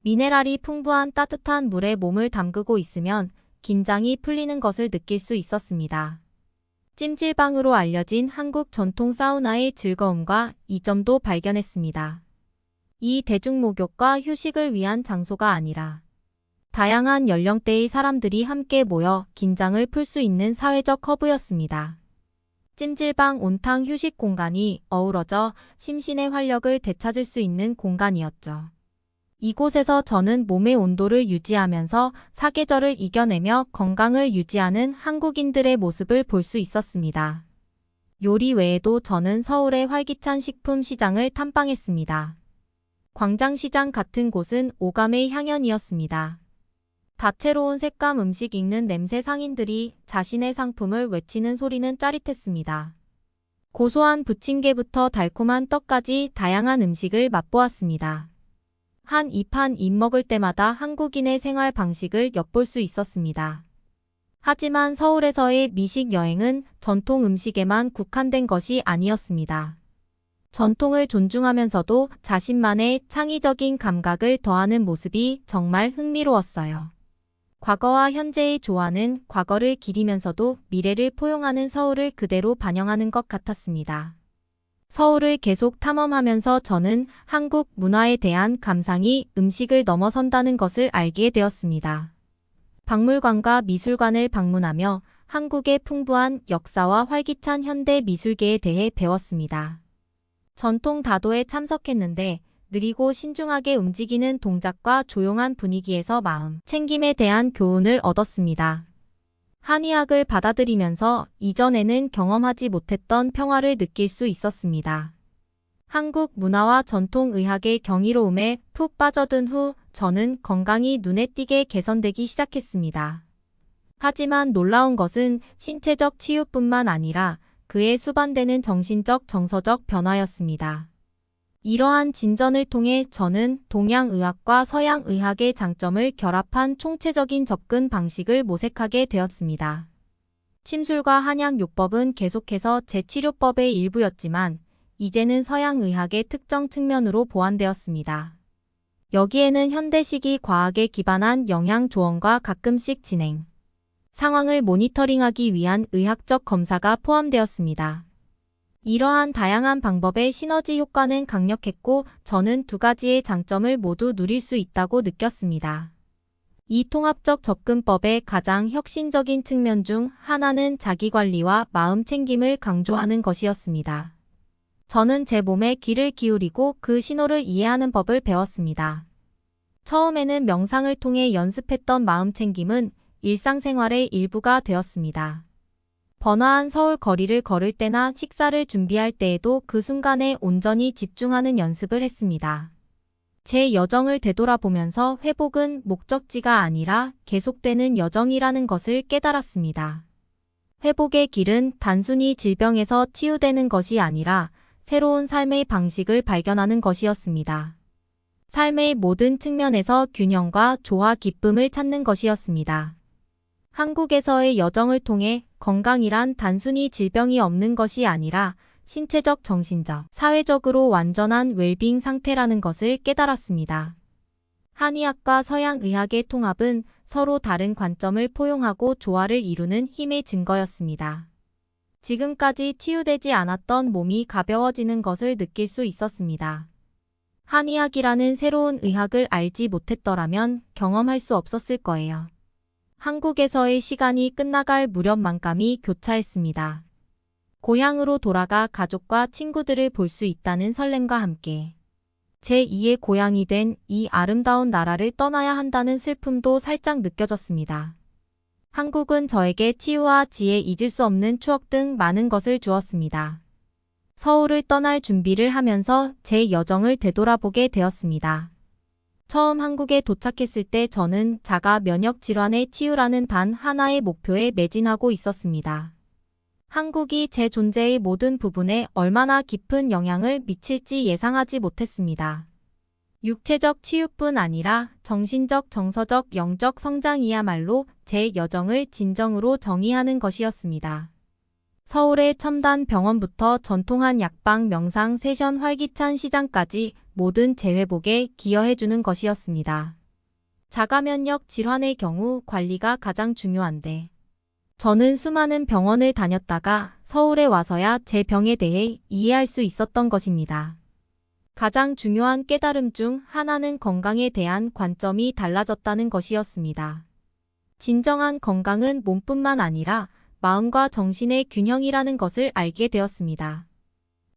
미네랄이 풍부한 따뜻한 물에 몸을 담그고 있으면 긴장이 풀리는 것을 느낄 수 있었습니다. 찜질방으로 알려진 한국 전통 사우나의 즐거움과 이점도 발견했습니다. 이 대중목욕과 휴식을 위한 장소가 아니라 다양한 연령대의 사람들이 함께 모여 긴장을 풀 수 있는 사회적 허브였습니다. 찜질방, 온탕, 휴식 공간이 어우러져 심신의 활력을 되찾을 수 있는 공간이었죠. 이곳에서 저는 몸의 온도를 유지하면서 사계절을 이겨내며 건강을 유지하는 한국인들의 모습을 볼 수 있었습니다. 요리 외에도 저는 서울의 활기찬 식품 시장을 탐방했습니다. 광장시장 같은 곳은 오감의 향연이었습니다. 다채로운 색감, 음식, 익는 냄새, 상인들이 자신의 상품을 외치는 소리는 짜릿했습니다. 고소한 부침개부터 달콤한 떡까지 다양한 음식을 맛보았습니다. 한 입 한 입 먹을 때마다 한국인의 생활 방식을 엿볼 수 있었습니다. 하지만 서울에서의 미식 여행은 전통 음식에만 국한된 것이 아니었습니다. 전통을 존중하면서도 자신만의 창의적인 감각을 더하는 모습이 정말 흥미로웠어요. 과거와 현재의 조화는 과거를 기리면서도 미래를 포용하는 서울을 그대로 반영하는 것 같았습니다. 서울을 계속 탐험하면서 저는 한국 문화에 대한 감상이 음식을 넘어선다는 것을 알게 되었습니다. 박물관과 미술관을 방문하며 한국의 풍부한 역사와 활기찬 현대 미술계에 대해 배웠습니다. 전통 다도에 참석했는데 느리고 신중하게 움직이는 동작과 조용한 분위기에서 마음 챙김에 대한 교훈을 얻었습니다. 한의학을 받아들이면서 이전에는 경험하지 못했던 평화를 느낄 수 있었습니다. 한국 문화와 전통 의학의 경이로움에 푹 빠져든 후 저는 건강이 눈에 띄게 개선되기 시작했습니다. 하지만 놀라운 것은 신체적 치유뿐만 아니라 그에 수반되는 정신적, 정서적 변화였습니다. 이러한 진전을 통해 저는 동양의학과 서양의학의 장점을 결합한 총체적인 접근 방식을 모색하게 되었습니다. 침술과 한약요법은 계속해서 제 치료법의 일부였지만 이제는 서양의학의 특정 측면으로 보완되었습니다. 여기에는 현대식이 과학에 기반한 영양조언과 가끔씩 진행 상황을 모니터링하기 위한 의학적 검사가 포함되었습니다. 이러한 다양한 방법의 시너지 효과는 강력했고 저는 두 가지의 장점을 모두 누릴 수 있다고 느꼈습니다. 이 통합적 접근법의 가장 혁신적인 측면 중 하나는 자기관리와 마음 챙김을 강조하는 것이었습니다. 저는 제 몸에 귀를 기울이고 그 신호를 이해하는 법을 배웠습니다. 처음에는 명상을 통해 연습했던 마음 챙김은 일상생활의 일부가 되었습니다. 번화한 서울 거리를 걸을 때나 식사를 준비할 때에도 그 순간에 온전히 집중하는 연습을 했습니다. 제 여정을 되돌아보면서 회복은 목적지가 아니라 계속되는 여정이라는 것을 깨달았습니다. 회복의 길은 단순히 질병에서 치유되는 것이 아니라 새로운 삶의 방식을 발견하는 것이었습니다. 삶의 모든 측면에서 균형과 조화, 기쁨을 찾는 것이었습니다. 한국에서의 여정을 통해 건강이란 단순히 질병이 없는 것이 아니라 신체적, 정신적, 사회적으로 완전한 웰빙 상태라는 것을 깨달았습니다. 한의학과 서양의학의 통합은 서로 다른 관점을 포용하고 조화를 이루는 힘의 증거였습니다. 지금까지 치유되지 않았던 몸이 가벼워지는 것을 느낄 수 있었습니다. 한의학이라는 새로운 의학을 알지 못했더라면 경험할 수 없었을 거예요. 한국에서의 시간이 끝나갈 무렵만감이 교차했습니다. 고향으로 돌아가 가족과 친구들을 볼 수 있다는 설렘과 함께 제2의 고향이 된 이 아름다운 나라를 떠나야 한다는 슬픔도 살짝 느껴졌습니다. 한국은 저에게 치유와 지혜, 잊을 수 없는 추억 등 많은 것을 주었습니다. 서울을 떠날 준비를 하면서 제 여정을 되돌아보게 되었습니다. 처음 한국에 도착했을 때 저는 자가 면역 질환의 치유라는 단 하나의 목표에 매진하고 있었습니다. 한국이 제 존재의 모든 부분에 얼마나 깊은 영향을 미칠지 예상하지 못했습니다. 육체적 치유뿐 아니라 정신적, 정서적, 영적 성장이야말로 제 여정을 진정으로 정의하는 것이었습니다. 서울의 첨단 병원부터 전통한 약방, 명상, 세션, 활기찬 시장까지 모든 재회복에 기여해주는 것이었습니다. 자가면역 질환의 경우 관리가 가장 중요한데 저는 수많은 병원을 다녔다가 서울에 와서야 제 병에 대해 이해할 수 있었던 것입니다. 가장 중요한 깨달음 중 하나는 건강에 대한 관점이 달라졌다는 것이었습니다. 진정한 건강은 몸뿐만 아니라 마음과 정신의 균형이라는 것을 알게 되었습니다.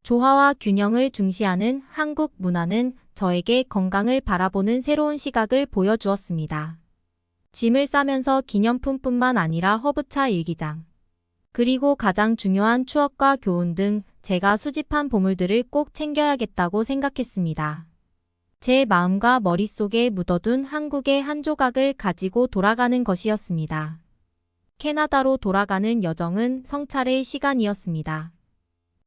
조화와 균형을 중시하는 한국 문화는 저에게 건강을 바라보는 새로운 시각을 보여주었습니다. 짐을 싸면서 기념품뿐만 아니라 허브차 일기장, 그리고 가장 중요한 추억과 교훈 등 제가 수집한 보물들을 꼭 챙겨야겠다고 생각했습니다. 제 마음과 머릿속에 묻어둔 한국의 한 조각을 가지고 돌아가는 것이었습니다. 캐나다로 돌아가는 여정은 성찰의 시간이었습니다.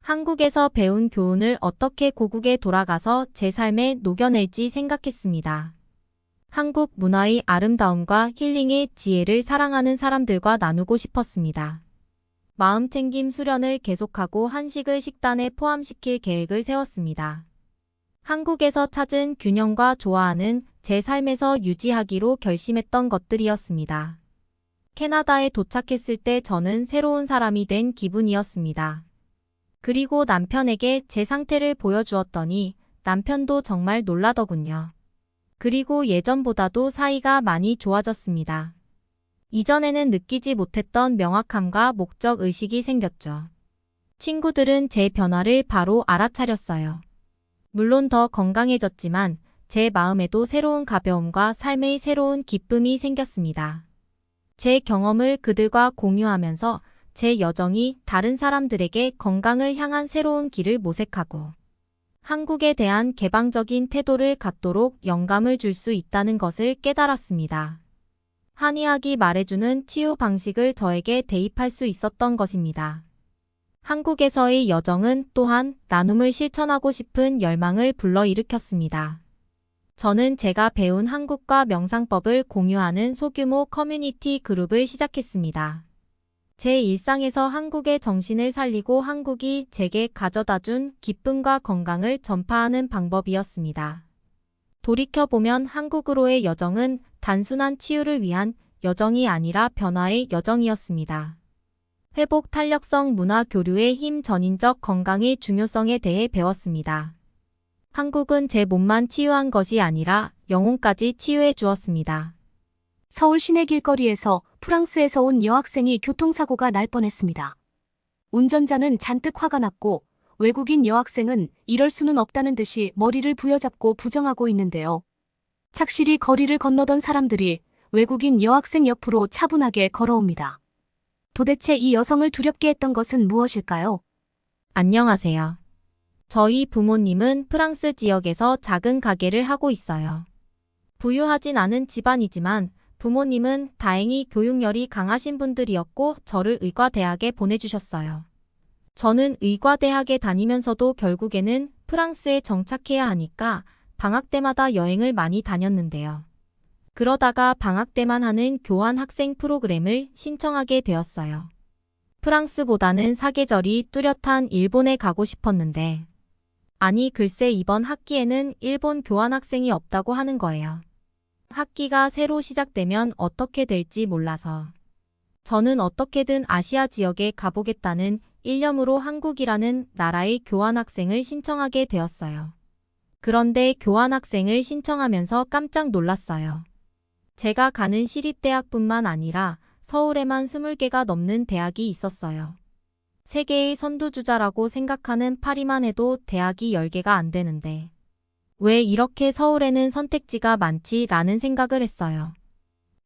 한국에서 배운 교훈을 어떻게 고국에 돌아가서 제 삶에 녹여낼지 생각했습니다. 한국 문화의 아름다움과 힐링의 지혜를 사랑하는 사람들과 나누고 싶었습니다. 마음챙김 수련을 계속하고 한식을 식단에 포함시킬 계획을 세웠습니다. 한국에서 찾은 균형과 조화는 제 삶에서 유지하기로 결심했던 것들이었습니다. 캐나다에 도착했을 때 저는 새로운 사람이 된 기분이었습니다. 그리고 남편에게 제 상태를 보여주었더니 남편도 정말 놀라더군요. 그리고 예전보다도 사이가 많이 좋아졌습니다. 이전에는 느끼지 못했던 명확함과 목적 의식이 생겼죠. 친구들은 제 변화를 바로 알아차렸어요. 물론 더 건강해졌지만 제 마음에도 새로운 가벼움과 삶의 새로운 기쁨이 생겼습니다. 제 경험을 그들과 공유하면서 제 여정이 다른 사람들에게 건강을 향한 새로운 길을 모색하고 한국에 대한 개방적인 태도를 갖도록 영감을 줄 수 있다는 것을 깨달았습니다. 한의학이 말해주는 치유 방식을 저에게 대입할 수 있었던 것입니다. 한국에서의 여정은 또한 나눔을 실천하고 싶은 열망을 불러일으켰습니다. 저는 제가 배운 한국과 명상법을 공유하는 소규모 커뮤니티 그룹을 시작했습니다. 제 일상에서 한국의 정신을 살리고 한국이 제게 가져다준 기쁨과 건강을 전파하는 방법이었습니다. 돌이켜보면 한국으로의 여정은 단순한 치유를 위한 여정이 아니라 변화의 여정이었습니다. 회복 탄력성 문화 교류의 힘, 전인적 건강의 중요성에 대해 배웠습니다. 한국은 제 몸만 치유한 것이 아니라 영혼까지 치유해 주었습니다. 서울 시내 길거리에서 프랑스에서 온 여학생이 교통사고가 날 뻔했습니다. 운전자는 잔뜩 화가 났고 외국인 여학생은 이럴 수는 없다는 듯이 머리를 부여잡고 부정하고 있는데요. 착실히 거리를 건너던 사람들이 외국인 여학생 옆으로 차분하게 걸어옵니다. 도대체 이 여성을 두렵게 했던 것은 무엇일까요? 안녕하세요. 저희 부모님은 프랑스 지역에서 작은 가게를 하고 있어요. 부유하진 않은 집안이지만 부모님은 다행히 교육열이 강하신 분들이었고 저를 의과대학에 보내주셨어요. 저는 의과대학에 다니면서도 결국에는 프랑스에 정착해야 하니까 방학 때마다 여행을 많이 다녔는데요. 그러다가 방학 때만 하는 교환 학생 프로그램을 신청하게 되었어요. 프랑스보다는 사계절이 뚜렷한 일본에 가고 싶었는데 아니 글쎄 이번 학기에는 일본 교환 학생이 없다고 하는 거예요. 학기가 새로 시작되면 어떻게 될지 몰라서 저는 어떻게든 아시아 지역에 가보겠다는 일념으로 한국이라는 나라의 교환학생을 신청하게 되었어요. 그런데 교환학생을 신청하면서 깜짝 놀랐어요. 제가 가는 시립대학뿐만 아니라 서울에만 20개가 넘는 대학이 있었어요. 세계의 선두주자라고 생각하는 파리만 해도 대학이 10개가 안 되는데 왜 이렇게 서울에는 선택지가 많지라는 생각을 했어요.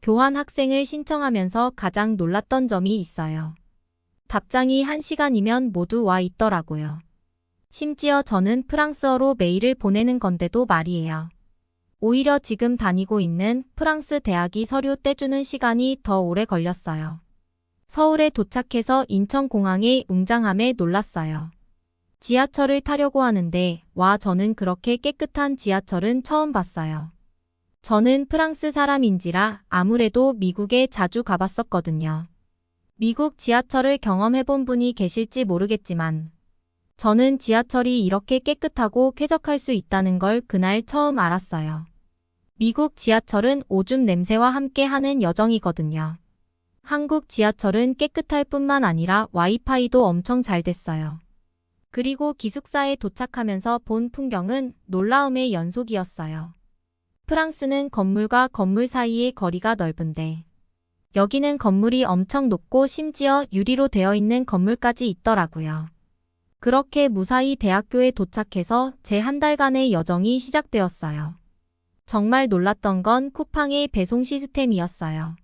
교환 학생을 신청하면서 가장 놀랐던 점이 있어요. 답장이 1시간이면 모두 와 있더라고요. 심지어 저는 프랑스어로 메일을 보내는 건데도 말이에요. 오히려 지금 다니고 있는 프랑스 대학이 서류 떼주는 시간이 더 오래 걸렸어요. 서울에 도착해서 인천공항에 웅장함에 놀랐어요. 지하철을 타려고 하는데 와 저는 그렇게 깨끗한 지하철은 처음 봤어요. 저는 프랑스 사람인지라 아무래도 미국에 자주 가봤었거든요. 미국 지하철을 경험해본 분이 계실지 모르겠지만 저는 지하철이 이렇게 깨끗하고 쾌적할 수 있다는 걸 그날 처음 알았어요. 미국 지하철은 오줌 냄새와 함께 하는 여정이거든요. 한국 지하철은 깨끗할 뿐만 아니라 와이파이도 엄청 잘 됐어요. 그리고 기숙사에 도착하면서 본 풍경은 놀라움의 연속이었어요. 프랑스는 건물과 건물 사이의 거리가 넓은데 여기는 건물이 엄청 높고 심지어 유리로 되어 있는 건물까지 있더라고요. 그렇게 무사히 대학교에 도착해서 제 한 달간의 여정이 시작되었어요. 정말 놀랐던 건 쿠팡의 배송 시스템이었어요.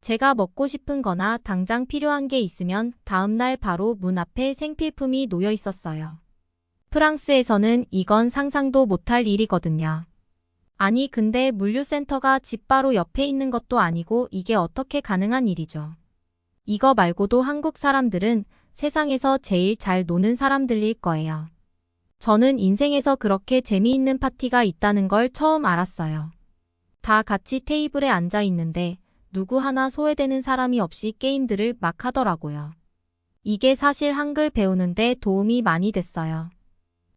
제가 먹고 싶은 거나 당장 필요한 게 있으면 다음날 바로 문 앞에 생필품이 놓여 있었어요. 프랑스에서는 이건 상상도 못할 일이거든요. 아니 근데 물류센터가 집 바로 옆에 있는 것도 아니고 이게 어떻게 가능한 일이죠. 이거 말고도 한국 사람들은 세상에서 제일 잘 노는 사람들일 거예요. 저는 인생에서 그렇게 재미있는 파티가 있다는 걸 처음 알았어요. 다 같이 테이블에 앉아 있는데 누구 하나 소외되는 사람이 없이 게임들을 막 하더라고요. 이게 사실 한글 배우는데 도움이 많이 됐어요.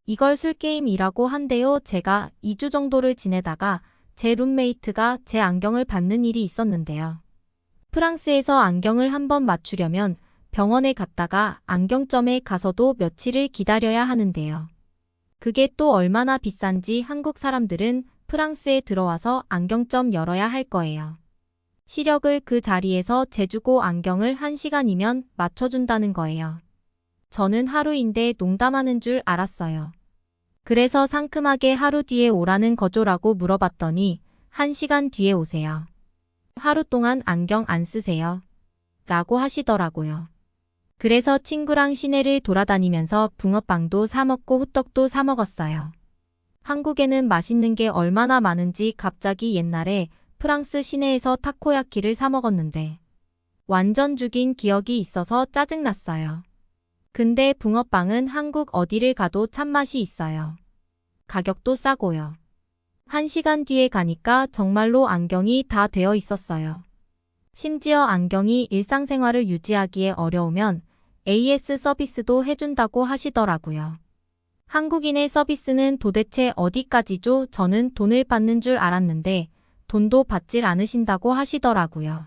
이걸 술게임이라고 한대요. 제가 2주 정도를 지내다가 제 룸메이트가 제 안경을 밟는 일이 있었는데요. 프랑스에서 안경을 한번 맞추려면 병원에 갔다가 안경점에 가서도 며칠을 기다려야 하는데요. 그게 또 얼마나 비싼지 한국 사람들은 프랑스에 들어와서 안경점 열어야 할 거예요. 시력을 그 자리에서 재주고 안경을 1시간이면 맞춰준다는 거예요. 저는 하루인데 농담하는 줄 알았어요. 그래서 상큼하게 하루 뒤에 오라는 거죠라고 물어봤더니 1시간 뒤에 오세요. 하루 동안 안경 안 쓰세요? 라고 하시더라고요. 그래서 친구랑 시내를 돌아다니면서 붕어빵도 사 먹고 호떡도 사 먹었어요. 한국에는 맛있는 게 얼마나 많은지 갑자기 옛날에 프랑스 시내에서 타코야키를 사 먹었는데 완전 죽인 기억이 있어서 짜증났어요. 근데 붕어빵은 한국 어디를 가도 참맛이 있어요. 가격도 싸고요. 1시간 뒤에 가니까 정말로 안경이 다 되어 있었어요. 심지어 안경이 일상생활을 유지하기에 어려우면 AS 서비스도 해준다고 하시더라고요. 한국인의 서비스는 도대체 어디까지죠? 저는 돈을 받는 줄 알았는데 돈도 받질 않으신다고 하시더라고요.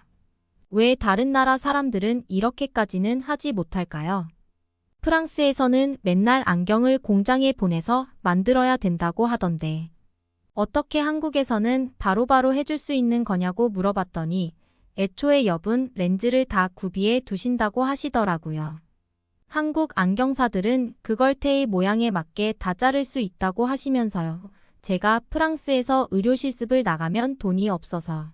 왜 다른 나라 사람들은 이렇게까지는 하지 못할까요? 프랑스에서는 맨날 안경을 공장에 보내서 만들어야 된다고 하던데 어떻게 한국에서는 바로바로 해줄 수 있는 거냐고 물어봤더니 애초에 여분 렌즈를 다 구비해 두신다고 하시더라고요. 한국 안경사들은 그걸 테의 모양에 맞게 다 자를 수 있다고 하시면서요. 제가 프랑스에서 의료 실습을 나가면 돈이 없어서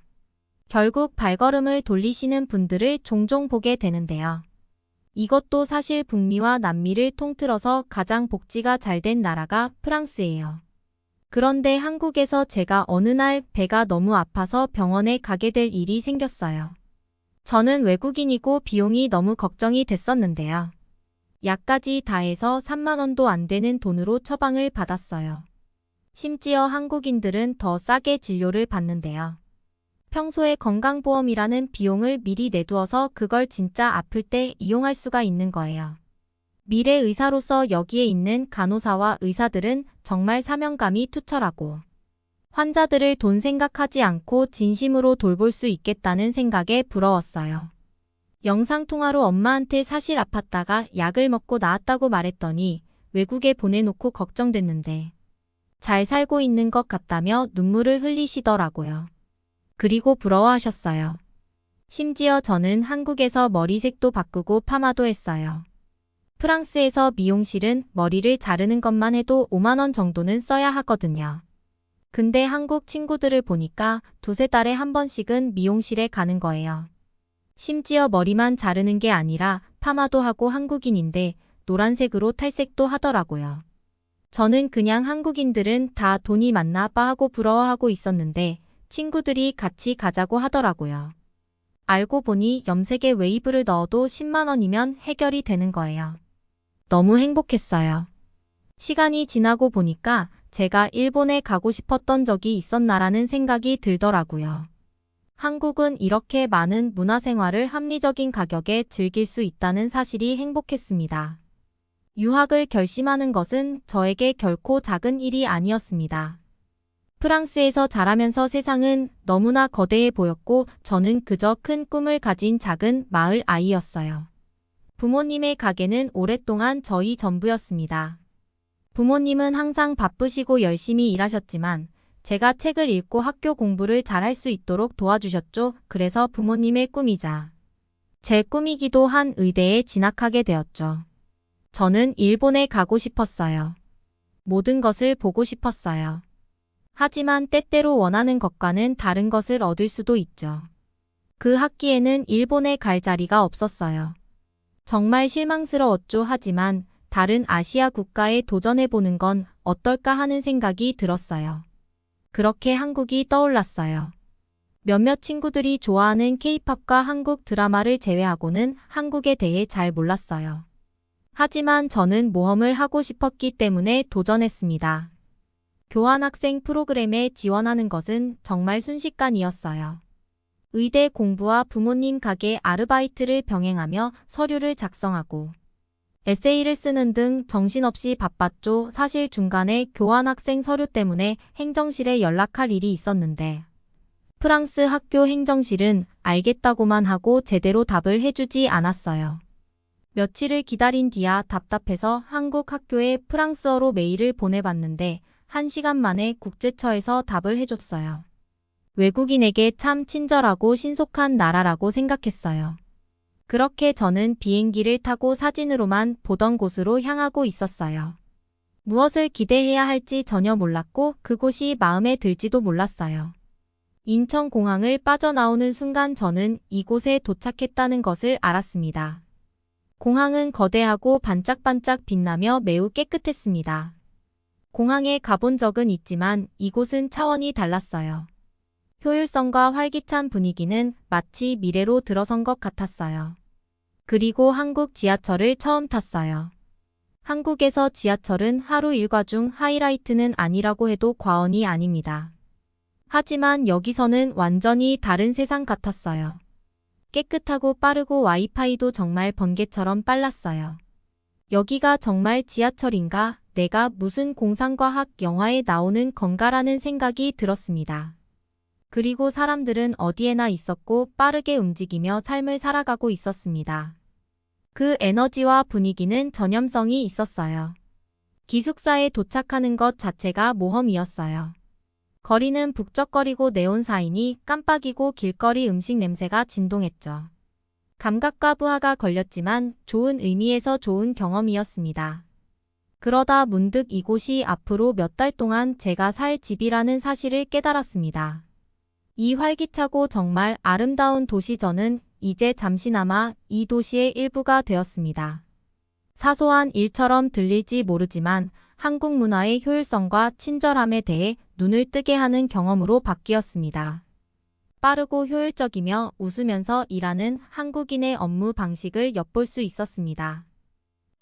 결국 발걸음을 돌리시는 분들을 종종 보게 되는데요. 이것도 사실 북미와 남미를 통틀어서 가장 복지가 잘 된 나라가 프랑스예요. 그런데 한국에서 제가 어느 날 배가 너무 아파서 병원에 가게 될 일이 생겼어요. 저는 외국인이고 비용이 너무 걱정이 됐었는데요. 약까지 다 해서 3만 원도 안 되는 돈으로 처방을 받았어요. 심지어 한국인들은 더 싸게 진료를 받는데요. 평소에 건강보험이라는 비용을 미리 내두어서 그걸 진짜 아플 때 이용할 수가 있는 거예요. 미래 의사로서 여기에 있는 간호사와 의사들은 정말 사명감이 투철하고 환자들을 돈 생각하지 않고 진심으로 돌볼 수 있겠다는 생각에 부러웠어요. 영상통화로 엄마한테 사실 아팠다가 약을 먹고 나았다고 말했더니 외국에 보내놓고 걱정됐는데 잘 살고 있는 것 같다며 눈물을 흘리시더라고요. 그리고 부러워하셨어요. 심지어 저는 한국에서 머리색도 바꾸고 파마도 했어요. 프랑스에서 미용실은 머리를 자르는 것만 해도 5만 원 정도는 써야 하거든요. 근데 한국 친구들을 보니까 두세 달에 한 번씩은 미용실에 가는 거예요. 심지어 머리만 자르는 게 아니라 파마도 하고 한국인인데 노란색으로 탈색도 하더라고요. 저는 그냥 한국인들은 다 돈이 많나 봐 하고 부러워하고 있었는데 친구들이 같이 가자고 하더라고요. 알고 보니 염색에 웨이브를 넣어도 10만 원이면 해결이 되는 거예요. 너무 행복했어요. 시간이 지나고 보니까 제가 일본에 가고 싶었던 적이 있었나라는 생각이 들더라고요. 한국은 이렇게 많은 문화생활을 합리적인 가격에 즐길 수 있다는 사실이 행복했습니다. 유학을 결심하는 것은 저에게 결코 작은 일이 아니었습니다. 프랑스에서 자라면서 세상은 너무나 거대해 보였고 저는 그저 큰 꿈을 가진 작은 마을 아이였어요. 부모님의 가게는 오랫동안 저희 전부였습니다. 부모님은 항상 바쁘시고 열심히 일하셨지만 제가 책을 읽고 학교 공부를 잘할 수 있도록 도와주셨죠. 그래서 부모님의 꿈이자 제 꿈이기도 한 의대에 진학하게 되었죠. 저는 일본에 가고 싶었어요. 모든 것을 보고 싶었어요. 하지만 때때로 원하는 것과는 다른 것을 얻을 수도 있죠. 그 학기에는 일본에 갈 자리가 없었어요. 정말 실망스러웠죠. 하지만 다른 아시아 국가에 도전해보는 건 어떨까 하는 생각이 들었어요. 그렇게 한국이 떠올랐어요. 몇몇 친구들이 좋아하는 K-팝과 한국 드라마를 제외하고는 한국에 대해 잘 몰랐어요. 하지만 저는 모험을 하고 싶었기 때문에 도전했습니다. 교환학생 프로그램에 지원하는 것은 정말 순식간이었어요. 의대 공부와 부모님 가게 아르바이트를 병행하며 서류를 작성하고 에세이를 쓰는 등 정신없이 바빴죠. 사실 중간에 교환학생 서류 때문에 행정실에 연락할 일이 있었는데 프랑스 학교 행정실은 알겠다고만 하고 제대로 답을 해주지 않았어요. 며칠을 기다린 뒤야 답답해서 한국 학교에 프랑스어로 메일을 보내봤는데 1시간 만에 국제처에서 답을 해줬어요. 외국인에게 참 친절하고 신속한 나라라고 생각했어요. 그렇게 저는 비행기를 타고 사진으로만 보던 곳으로 향하고 있었어요. 무엇을 기대해야 할지 전혀 몰랐고 그곳이 마음에 들지도 몰랐어요. 인천공항을 빠져나오는 순간 저는 이곳에 도착했다는 것을 알았습니다. 공항은 거대하고 반짝반짝 빛나며 매우 깨끗했습니다. 공항에 가본 적은 있지만 이곳은 차원이 달랐어요. 효율성과 활기찬 분위기는 마치 미래로 들어선 것 같았어요. 그리고 한국 지하철을 처음 탔어요. 한국에서 지하철은 하루 일과 중 하이라이트는 아니라고 해도 과언이 아닙니다. 하지만 여기서는 완전히 다른 세상 같았어요. 깨끗하고 빠르고 와이파이도 정말 번개처럼 빨랐어요. 여기가 정말 지하철인가? 내가 무슨 공상과학 영화에 나오는 건가라는 생각이 들었습니다. 그리고 사람들은 어디에나 있었고 빠르게 움직이며 삶을 살아가고 있었습니다. 그 에너지와 분위기는 전염성이 있었어요. 기숙사에 도착하는 것 자체가 모험이었어요. 거리는 북적거리고 네온 사이니 깜빡이고 길거리 음식 냄새가 진동했죠. 감각과 부하가 걸렸지만 좋은 의미에서 좋은 경험이었습니다. 그러다 문득 이곳이 앞으로 몇 달 동안 제가 살 집이라는 사실을 깨달았습니다. 이 활기차고 정말 아름다운 도시 저는 이제 잠시나마 이 도시의 일부가 되었습니다. 사소한 일처럼 들릴지 모르지만 한국 문화의 효율성과 친절함에 대해 눈을 뜨게 하는 경험으로 바뀌었습니다. 빠르고 효율적이며 웃으면서 일하는 한국인의 업무 방식을 엿볼 수 있었습니다.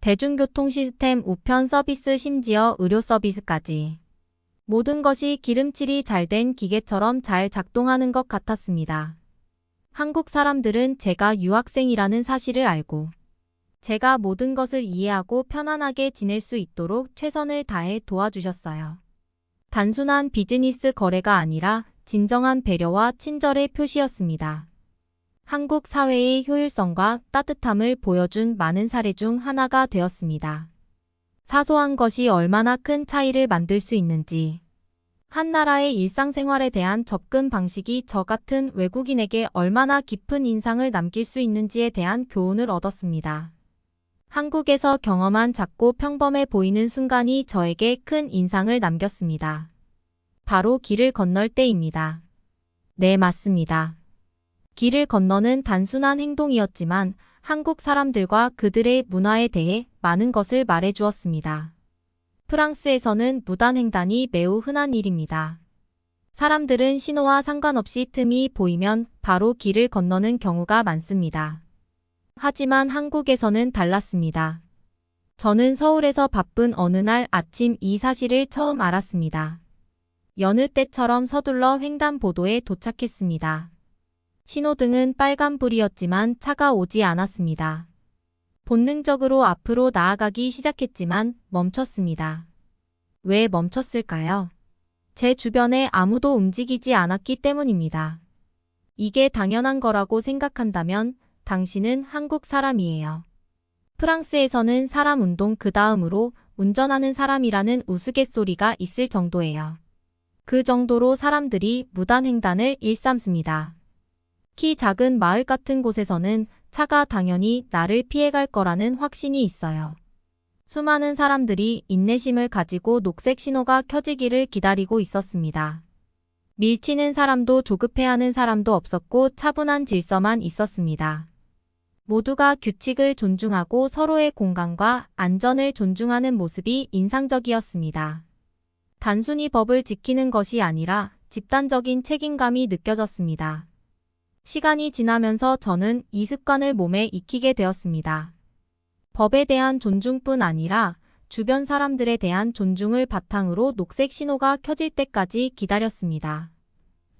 대중교통 시스템, 우편 서비스, 심지어 의료 서비스까지. 모든 것이 기름칠이 잘 된 기계처럼 잘 작동하는 것 같았습니다. 한국 사람들은 제가 유학생이라는 사실을 알고 제가 모든 것을 이해하고 편안하게 지낼 수 있도록 최선을 다해 도와주셨어요. 단순한 비즈니스 거래가 아니라 진정한 배려와 친절의 표시였습니다. 한국 사회의 효율성과 따뜻함을 보여준 많은 사례 중 하나가 되었습니다. 사소한 것이 얼마나 큰 차이를 만들 수 있는지 한 나라의 일상생활에 대한 접근 방식이 저 같은 외국인에게 얼마나 깊은 인상을 남길 수 있는지에 대한 교훈을 얻었습니다. 한국에서 경험한 작고 평범해 보이는 순간이 저에게 큰 인상을 남겼습니다. 바로 길을 건널 때입니다. 네, 맞습니다. 길을 건너는 단순한 행동이었지만 한국 사람들과 그들의 문화에 대해 많은 것을 말해주었습니다. 프랑스에서는 무단횡단이 매우 흔한 일입니다. 사람들은 신호와 상관없이 틈이 보이면 바로 길을 건너는 경우가 많습니다. 하지만 한국에서는 달랐습니다. 저는 서울에서 바쁜 어느 날 아침 이 사실을 처음 알았습니다. 여느 때처럼 서둘러 횡단보도에 도착했습니다. 신호등은 빨간불이었지만 차가 오지 않았습니다. 본능적으로 앞으로 나아가기 시작했지만 멈췄습니다. 왜 멈췄을까요? 제 주변에 아무도 움직이지 않았기 때문입니다. 이게 당연한 거라고 생각한다면 당신은 한국 사람이에요. 프랑스에서는 사람 운동 그 다음으로 운전하는 사람이라는 우스갯소리가 있을 정도예요. 그 정도로 사람들이 무단횡단을 일삼습니다. 키 작은 마을 같은 곳에서는 차가 당연히 나를 피해갈 거라는 확신이 있어요. 수많은 사람들이 인내심을 가지고 녹색 신호가 켜지기를 기다리고 있었습니다. 밀치는 사람도 조급해하는 사람도 없었고 차분한 질서만 있었습니다. 모두가 규칙을 존중하고 서로의 공간과 안전을 존중하는 모습이 인상적이었습니다. 단순히 법을 지키는 것이 아니라 집단적인 책임감이 느껴졌습니다. 시간이 지나면서 저는 이 습관을 몸에 익히게 되었습니다. 법에 대한 존중뿐 아니라 주변 사람들에 대한 존중을 바탕으로 녹색 신호가 켜질 때까지 기다렸습니다.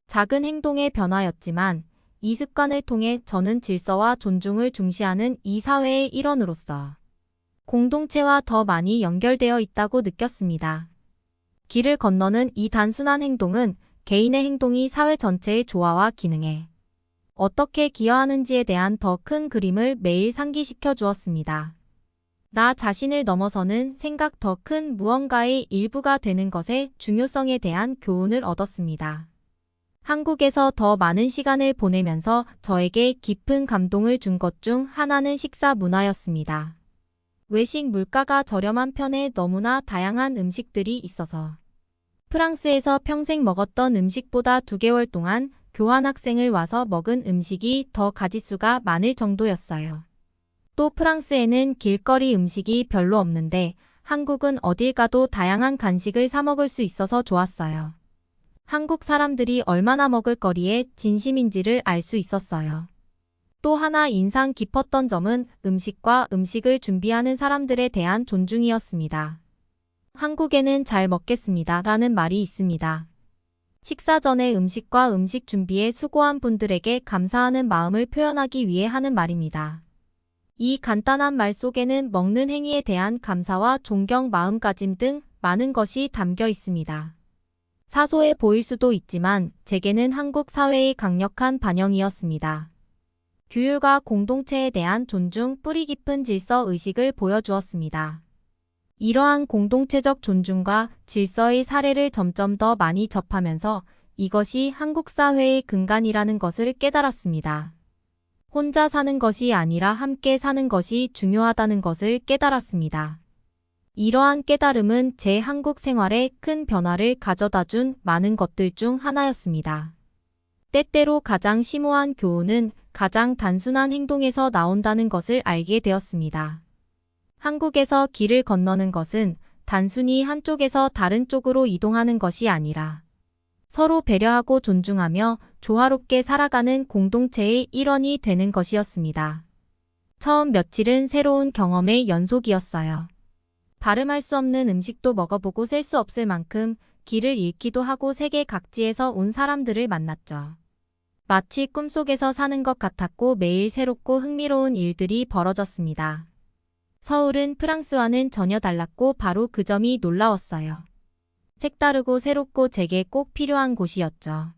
작은 행동의 변화였지만 이 습관을 통해 저는 질서와 존중을 중시하는 이 사회의 일원으로서 공동체와 더 많이 연결되어 있다고 느꼈습니다. 길을 건너는 이 단순한 행동은 개인의 행동이 사회 전체의 조화와 기능에 어떻게 기여하는지에 대한 더 큰 그림을 매일 상기시켜 주었습니다. 나 자신을 넘어서는 생각 더 큰 무언가의 일부가 되는 것의 중요성에 대한 교훈을 얻었습니다. 한국에서 더 많은 시간을 보내면서 저에게 깊은 감동을 준 것 중 하나는 식사 문화였습니다. 외식 물가가 저렴한 편에 너무나 다양한 음식들이 있어서 프랑스에서 평생 먹었던 음식보다 2개월 동안 교환학생을 와서 먹은 음식이 더 가짓수가 많을 정도였어요. 또 프랑스에는 길거리 음식이 별로 없는데 한국은 어딜 가도 다양한 간식을 사 먹을 수 있어서 좋았어요. 한국 사람들이 얼마나 먹을거리에 진심인지를 알 수 있었어요. 또 하나 인상 깊었던 점은 음식과 음식을 준비하는 사람들에 대한 존중이었습니다. 한국에는 잘 먹겠습니다 라는 말이 있습니다. 식사 전에 음식과 음식 준비에 수고한 분들에게 감사하는 마음을 표현하기 위해 하는 말입니다. 이 간단한 말 속에는 먹는 행위에 대한 감사와 존경, 마음가짐 등 많은 것이 담겨 있습니다. 사소해 보일 수도 있지만 제게는 한국 사회의 강력한 반영이었습니다. 규율과 공동체에 대한 존중, 뿌리 깊은 질서 의식을 보여주었습니다. 이러한 공동체적 존중과 질서의 사례를 점점 더 많이 접하면서 이것이 한국 사회의 근간이라는 것을 깨달았습니다. 혼자 사는 것이 아니라 함께 사는 것이 중요하다는 것을 깨달았습니다. 이러한 깨달음은 제 한국 생활에 큰 변화를 가져다 준 많은 것들 중 하나였습니다. 때때로 가장 심오한 교훈은 가장 단순한 행동에서 나온다는 것을 알게 되었습니다. 한국에서 길을 건너는 것은 단순히 한쪽에서 다른 쪽으로 이동하는 것이 아니라 서로 배려하고 존중하며 조화롭게 살아가는 공동체의 일원이 되는 것이었습니다. 처음 며칠은 새로운 경험의 연속이었어요. 발음할 수 없는 음식도 먹어보고 셀 수 없을 만큼 길을 잃기도 하고 세계 각지에서 온 사람들을 만났죠. 마치 꿈속에서 사는 것 같았고 매일 새롭고 흥미로운 일들이 벌어졌습니다. 서울은 프랑스와는 전혀 달랐고 바로 그 점이 놀라웠어요. 색다르고 새롭고 제게 꼭 필요한 곳이었죠.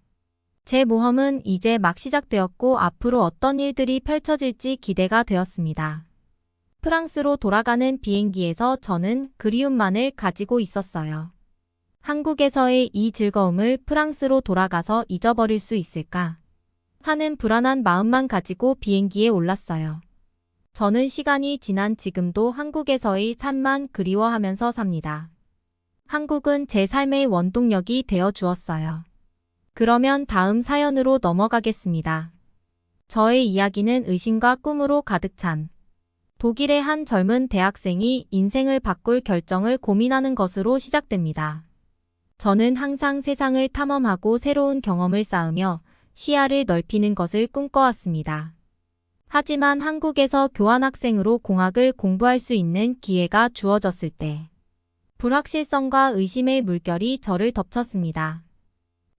제 모험은 이제 막 시작되었고 앞으로 어떤 일들이 펼쳐질지 기대가 되었습니다. 프랑스로 돌아가는 비행기에서 저는 그리움만을 가지고 있었어요. 한국에서의 이 즐거움을 프랑스로 돌아가서 잊어버릴 수 있을까? 하는 불안한 마음만 가지고 비행기에 올랐어요. 저는 시간이 지난 지금도 한국에서의 삶만 그리워하면서 삽니다. 한국은 제 삶의 원동력이 되어 주었어요. 그러면 다음 사연으로 넘어가겠습니다. 저의 이야기는 의심과 꿈으로 가득 찬 독일의 한 젊은 대학생이 인생을 바꿀 결정을 고민하는 것으로 시작됩니다. 저는 항상 세상을 탐험하고 새로운 경험을 쌓으며 시야를 넓히는 것을 꿈꿔왔습니다. 하지만 한국에서 교환학생으로 공학을 공부할 수 있는 기회가 주어졌을 때 불확실성과 의심의 물결이 저를 덮쳤습니다.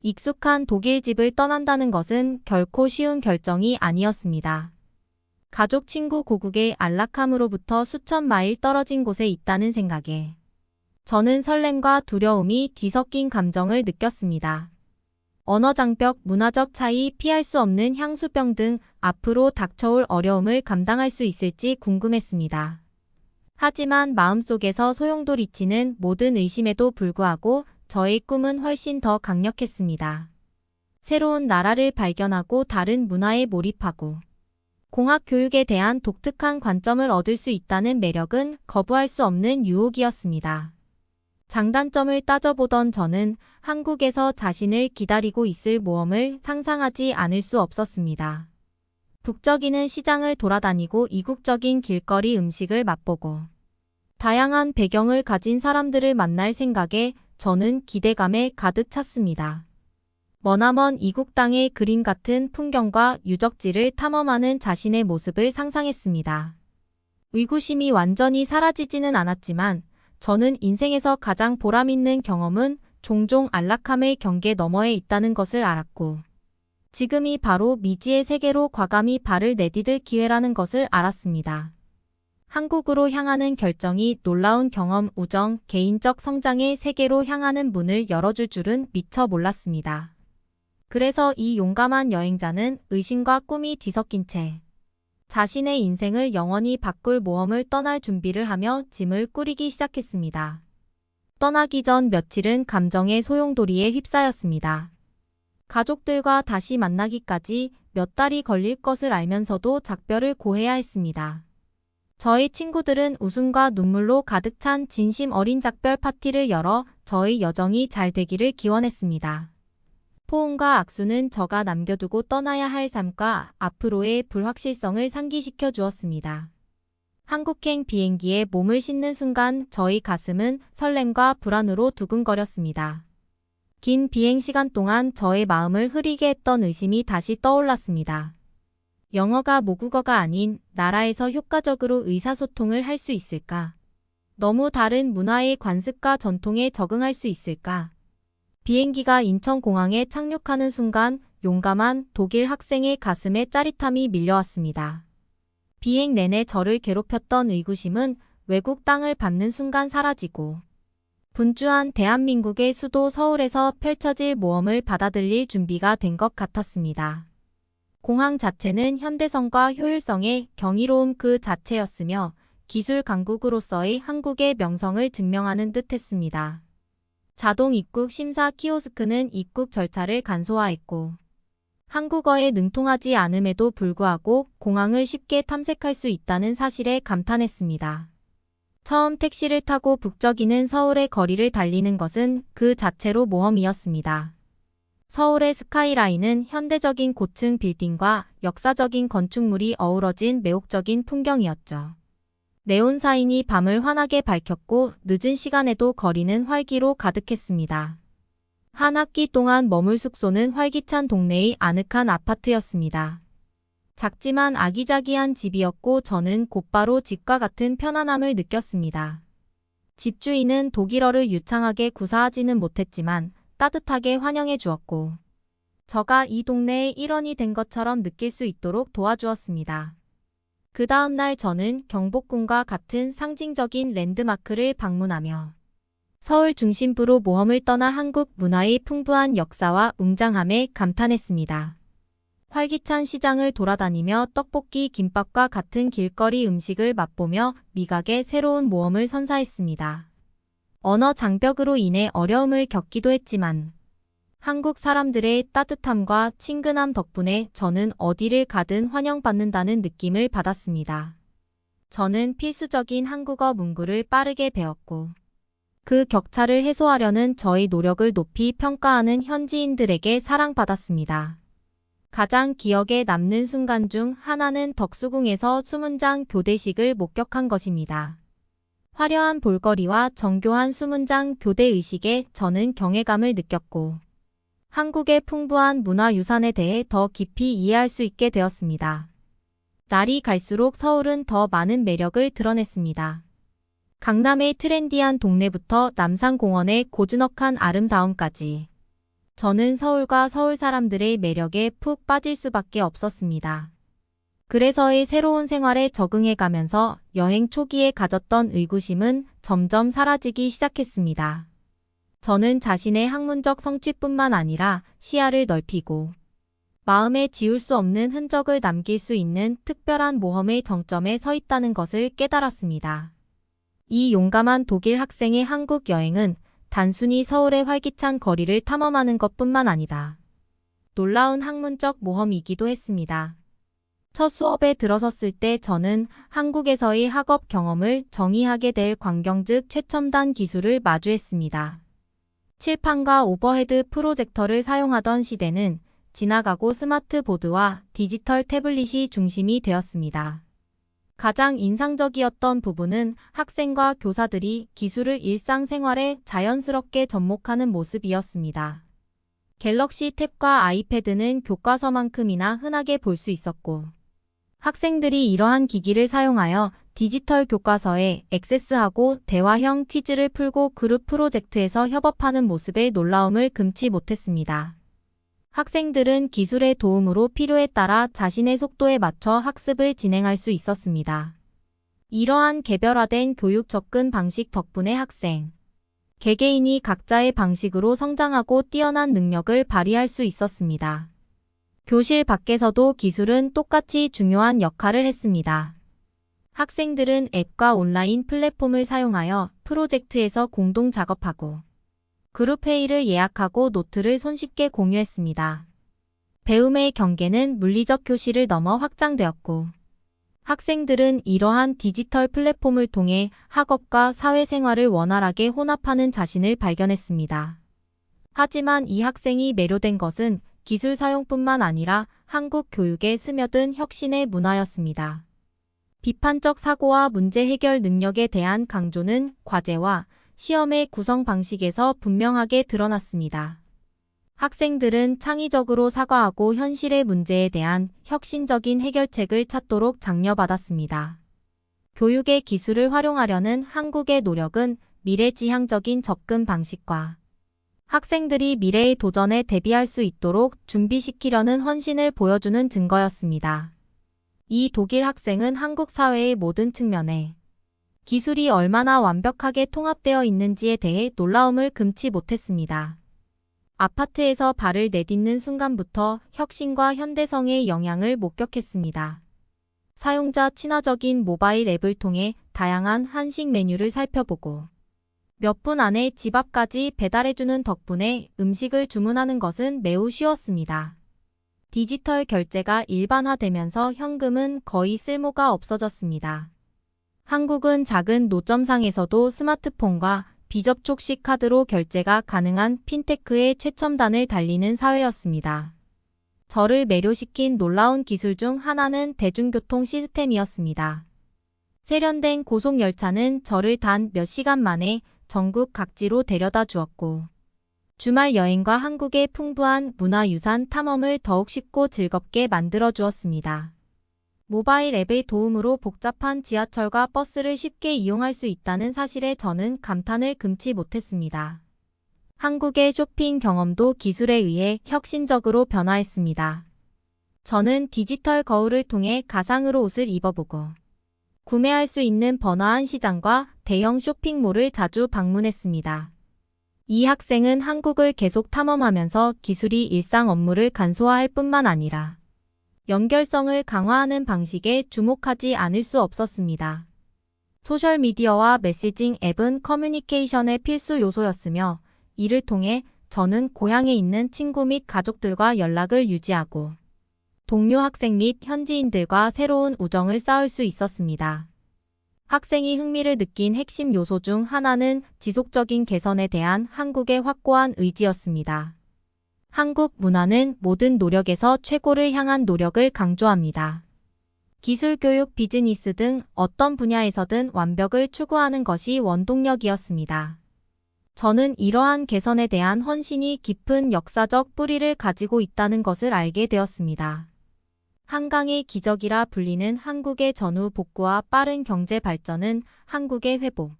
익숙한 독일 집을 떠난다는 것은 결코 쉬운 결정이 아니었습니다. 가족, 친구, 고국의 안락함으로부터 수천 마일 떨어진 곳에 있다는 생각에 저는 설렘과 두려움이 뒤섞인 감정을 느꼈습니다. 언어 장벽, 문화적 차이, 피할 수 없는 향수병 등 앞으로 닥쳐올 어려움을 감당할 수 있을지 궁금했습니다. 하지만 마음속에서 소용돌이치는 모든 의심에도 불구하고 저의 꿈은 훨씬 더 강력했습니다. 새로운 나라를 발견하고 다른 문화에 몰입하고 공학 교육에 대한 독특한 관점을 얻을 수 있다는 매력은 거부할 수 없는 유혹이었습니다. 장단점을 따져보던 저는 한국에서 자신을 기다리고 있을 모험을 상상하지 않을 수 없었습니다. 북적이는 시장을 돌아다니고 이국적인 길거리 음식을 맛보고 다양한 배경을 가진 사람들을 만날 생각에 저는 기대감에 가득 찼습니다. 머나먼 이국 땅의 그림 같은 풍경과 유적지를 탐험하는 자신의 모습을 상상했습니다. 의구심이 완전히 사라지지는 않았지만 저는 인생에서 가장 보람있는 경험은 종종 안락함의 경계 너머에 있다는 것을 알았고 지금이 바로 미지의 세계로 과감히 발을 내디딜 기회라는 것을 알았습니다. 한국으로 향하는 결정이 놀라운 경험, 우정, 개인적 성장의 세계로 향하는 문을 열어줄 줄은 미처 몰랐습니다. 그래서 이 용감한 여행자는 의심과 꿈이 뒤섞인 채 자신의 인생을 영원히 바꿀 모험을 떠날 준비를 하며 짐을 꾸리기 시작했습니다. 떠나기 전 며칠은 감정의 소용돌이에 휩싸였습니다. 가족들과 다시 만나기까지 몇 달이 걸릴 것을 알면서도 작별을 고해야 했습니다. 저희 친구들은 웃음과 눈물로 가득 찬 진심 어린 작별 파티를 열어 저의 여정이 잘 되기를 기원했습니다. 포옹과 악수는 저가 남겨두고 떠나야 할 삶과 앞으로의 불확실성을 상기시켜 주었습니다. 한국행 비행기에 몸을 싣는 순간 저희 가슴은 설렘과 불안으로 두근거렸습니다. 긴 비행 시간 동안 저의 마음을 흐리게 했던 의심이 다시 떠올랐습니다. 영어가 모국어가 아닌 나라에서 효과적으로 의사소통을 할 수 있을까? 너무 다른 문화의 관습과 전통에 적응할 수 있을까? 비행기가 인천공항에 착륙하는 순간 용감한 독일 학생의 가슴에 짜릿함이 밀려왔습니다. 비행 내내 저를 괴롭혔던 의구심은 외국 땅을 밟는 순간 사라지고 분주한 대한민국의 수도 서울에서 펼쳐질 모험을 받아들일 준비가 된 것 같았습니다. 공항 자체는 현대성과 효율성의 경이로움 그 자체였으며 기술 강국으로서의 한국의 명성을 증명하는 듯했습니다. 자동 입국 심사 키오스크는 입국 절차를 간소화했고 한국어에 능통하지 않음에도 불구하고 공항을 쉽게 탐색할 수 있다는 사실에 감탄했습니다. 처음 택시를 타고 북적이는 서울의 거리를 달리는 것은 그 자체로 모험이었습니다. 서울의 스카이라인은 현대적인 고층 빌딩과 역사적인 건축물이 어우러진 매혹적인 풍경이었죠. 네온 사인이 밤을 환하게 밝혔고 늦은 시간에도 거리는 활기로 가득했습니다. 한 학기 동안 머물 숙소는 활기찬 동네의 아늑한 아파트였습니다. 작지만 아기자기한 집이었고 저는 곧바로 집과 같은 편안함을 느꼈습니다. 집주인은 독일어를 유창하게 구사하지는 못했지만 따뜻하게 환영해 주었고 저가 이 동네의 일원이 된 것처럼 느낄 수 있도록 도와주었습니다. 그 다음 날 저는 경복궁과 같은 상징적인 랜드마크를 방문하며 서울 중심부로 모험을 떠나 한국 문화의 풍부한 역사와 웅장함에 감탄했습니다. 활기찬 시장을 돌아다니며 떡볶이, 김밥과 같은 길거리 음식을 맛보며 미각의 새로운 모험을 선사했습니다. 언어 장벽으로 인해 어려움을 겪기도 했지만 한국 사람들의 따뜻함과 친근함 덕분에 저는 어디를 가든 환영받는다는 느낌을 받았습니다. 저는 필수적인 한국어 문구를 빠르게 배웠고 그 격차를 해소하려는 저의 노력을 높이 평가하는 현지인들에게 사랑받았습니다. 가장 기억에 남는 순간 중 하나는 덕수궁에서 수문장 교대식을 목격한 것입니다. 화려한 볼거리와 정교한 수문장 교대 의식에 저는 경외감을 느꼈고 한국의 풍부한 문화유산에 대해 더 깊이 이해할 수 있게 되었습니다. 날이 갈수록 서울은 더 많은 매력을 드러냈습니다. 강남의 트렌디한 동네부터 남산공원의 고즈넉한 아름다움까지 저는 서울과 서울 사람들의 매력에 푹 빠질 수밖에 없었습니다. 그래서의 새로운 생활에 적응해 가면서 여행 초기에 가졌던 의구심은 점점 사라지기 시작했습니다. 저는 자신의 학문적 성취뿐만 아니라 시야를 넓히고 마음에 지울 수 없는 흔적을 남길 수 있는 특별한 모험의 정점에 서 있다는 것을 깨달았습니다. 이 용감한 독일 학생의 한국 여행은 단순히 서울의 활기찬 거리를 탐험하는 것뿐만 아니다. 놀라운 학문적 모험이기도 했습니다. 첫 수업에 들어섰을 때 저는 한국에서의 학업 경험을 정의하게 될 광경즉 최첨단 기술을 마주했습니다. 칠판과 오버헤드 프로젝터를 사용하던 시대는 지나가고 스마트보드와 디지털 태블릿이 중심이 되었습니다. 가장 인상적이었던 부분은 학생과 교사들이 기술을 일상생활에 자연스럽게 접목하는 모습이었습니다. 갤럭시 탭과 아이패드는 교과서만큼이나 흔하게 볼 수 있었고 학생들이 이러한 기기를 사용하여 디지털 교과서에 액세스하고 대화형 퀴즈를 풀고 그룹 프로젝트에서 협업하는 모습에 놀라움을 금치 못했습니다. 학생들은 기술의 도움으로 필요에 따라 자신의 속도에 맞춰 학습을 진행할 수 있었습니다. 이러한 개별화된 교육 접근 방식 덕분에 학생, 개개인이 각자의 방식으로 성장하고 뛰어난 능력을 발휘할 수 있었습니다. 교실 밖에서도 기술은 똑같이 중요한 역할을 했습니다. 학생들은 앱과 온라인 플랫폼을 사용하여 프로젝트에서 공동 작업하고 그룹 회의를 예약하고 노트를 손쉽게 공유했습니다. 배움의 경계는 물리적 교실을 넘어 확장되었고 학생들은 이러한 디지털 플랫폼을 통해 학업과 사회생활을 원활하게 혼합하는 자신을 발견했습니다. 하지만 이 학생이 매료된 것은 기술 사용뿐만 아니라 한국 교육에 스며든 혁신의 문화였습니다. 비판적 사고와 문제 해결 능력에 대한 강조는 과제와 시험의 구성 방식에서 분명하게 드러났습니다. 학생들은 창의적으로 사과하고 현실의 문제에 대한 혁신적인 해결책을 찾도록 장려받았습니다. 교육의 기술을 활용하려는 한국의 노력은 미래지향적인 접근 방식과 학생들이 미래의 도전에 대비할 수 있도록 준비시키려는 헌신을 보여주는 증거였습니다. 이 독일 학생은 한국 사회의 모든 측면에 기술이 얼마나 완벽하게 통합되어 있는지에 대해 놀라움을 금치 못했습니다. 아파트에서 발을 내딛는 순간부터 혁신과 현대성의 영향을 목격했습니다. 사용자 친화적인 모바일 앱을 통해 다양한 한식 메뉴를 살펴보고 몇 분 안에 집 앞까지 배달해주는 덕분에 음식을 주문하는 것은 매우 쉬웠습니다. 디지털 결제가 일반화되면서 현금은 거의 쓸모가 없어졌습니다. 한국은 작은 노점상에서도 스마트폰과 비접촉식 카드로 결제가 가능한 핀테크의 최첨단을 달리는 사회였습니다. 저를 매료시킨 놀라운 기술 중 하나는 대중교통 시스템이었습니다. 세련된 고속열차는 저를 단 몇 시간 만에 전국 각지로 데려다 주었고 주말 여행과 한국의 풍부한 문화유산 탐험을 더욱 쉽고 즐겁게 만들어 주었습니다. 모바일 앱의 도움으로 복잡한 지하철과 버스를 쉽게 이용할 수 있다는 사실에 저는 감탄을 금치 못했습니다. 한국의 쇼핑 경험도 기술에 의해 혁신적으로 변화했습니다. 저는 디지털 거울을 통해 가상으로 옷을 입어보고 구매할 수 있는 번화한 시장과 대형 쇼핑몰을 자주 방문했습니다. 이 학생은 한국을 계속 탐험하면서 기술이 일상 업무를 간소화할 뿐만 아니라 연결성을 강화하는 방식에 주목하지 않을 수 없었습니다. 소셜미디어와 메시징 앱은 커뮤니케이션의 필수 요소였으며 이를 통해 저는 고향에 있는 친구 및 가족들과 연락을 유지하고 동료 학생 및 현지인들과 새로운 우정을 쌓을 수 있었습니다. 학생이 흥미를 느낀 핵심 요소 중 하나는 지속적인 개선에 대한 한국의 확고한 의지였습니다. 한국 문화는 모든 노력에서 최고를 향한 노력을 강조합니다. 기술, 교육, 비즈니스 등 어떤 분야에서든 완벽을 추구하는 것이 원동력이었습니다. 저는 이러한 개선에 대한 헌신이 깊은 역사적 뿌리를 가지고 있다는 것을 알게 되었습니다. 한강의 기적이라 불리는 한국의 전후 복구와 빠른 경제 발전은 한국의 회복,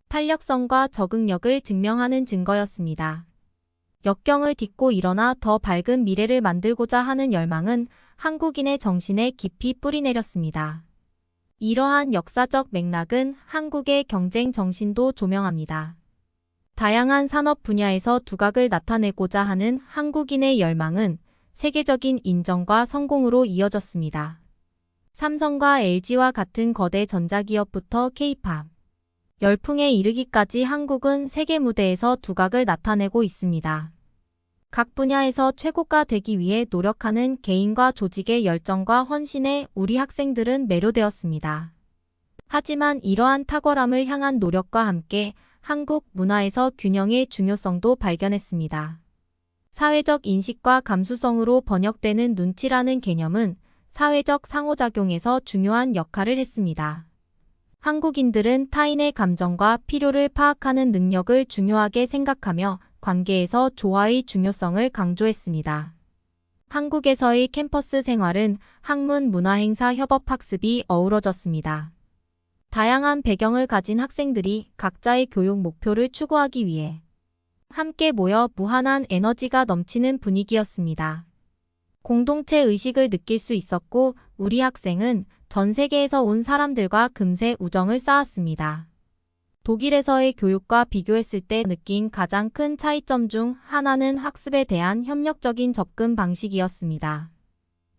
탄력성과 적응력을 증명하는 증거였습니다. 역경을 딛고 일어나 더 밝은 미래를 만들고자 하는 열망은 한국인의 정신에 깊이 뿌리내렸습니다. 이러한 역사적 맥락은 한국의 경쟁 정신도 조명합니다. 다양한 산업 분야에서 두각을 나타내고자 하는 한국인의 열망은 세계적인 인정과 성공으로 이어졌습니다. 삼성과 LG와 같은 거대 전자기업부터 K-팝, 열풍에 이르기까지 한국은 세계 무대에서 두각을 나타내고 있습니다. 각 분야에서 최고가 되기 위해 노력하는 개인과 조직의 열정과 헌신에 우리 학생들은 매료되었습니다. 하지만 이러한 탁월함을 향한 노력과 함께 한국 문화에서 균형의 중요성도 발견했습니다. 사회적 인식과 감수성으로 번역되는 눈치라는 개념은 사회적 상호작용에서 중요한 역할을 했습니다. 한국인들은 타인의 감정과 필요를 파악하는 능력을 중요하게 생각하며 관계에서 조화의 중요성을 강조했습니다. 한국에서의 캠퍼스 생활은 학문 문화행사 협업학습이 어우러졌습니다. 다양한 배경을 가진 학생들이 각자의 교육 목표를 추구하기 위해 함께 모여 무한한 에너지가 넘치는 분위기였습니다. 공동체 의식을 느낄 수 있었고 우리 학생은 전 세계에서 온 사람들과 금세 우정을 쌓았습니다. 독일에서의 교육과 비교했을 때 느낀 가장 큰 차이점 중 하나는 학습에 대한 협력적인 접근 방식이었습니다.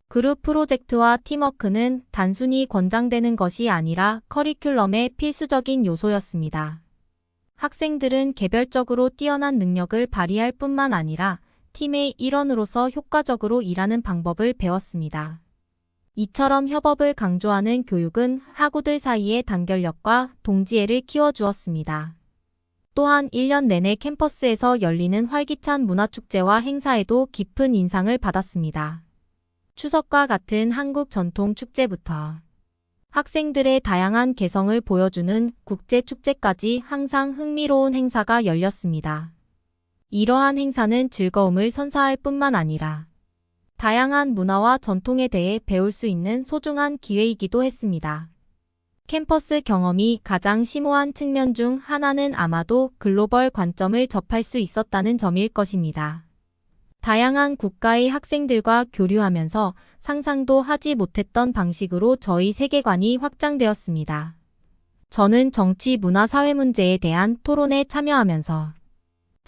그룹 프로젝트와 팀워크는 단순히 권장되는 것이 아니라 커리큘럼의 필수적인 요소였습니다. 학생들은 개별적으로 뛰어난 능력을 발휘할 뿐만 아니라 팀의 일원으로서 효과적으로 일하는 방법을 배웠습니다. 이처럼 협업을 강조하는 교육은 학우들 사이의 단결력과 동지애를 키워주었습니다. 또한 1년 내내 캠퍼스에서 열리는 활기찬 문화축제와 행사에도 깊은 인상을 받았습니다. 추석과 같은 한국 전통 축제부터 학생들의 다양한 개성을 보여주는 국제축제까지 항상 흥미로운 행사가 열렸습니다. 이러한 행사는 즐거움을 선사할 뿐만 아니라 다양한 문화와 전통에 대해 배울 수 있는 소중한 기회이기도 했습니다. 캠퍼스 경험이 가장 심오한 측면 중 하나는 아마도 글로벌 관점을 접할 수 있었다는 점일 것입니다. 다양한 국가의 학생들과 교류하면서 상상도 하지 못했던 방식으로 저희 세계관이 확장되었습니다. 저는 정치, 문화, 사회 문제에 대한 토론에 참여하면서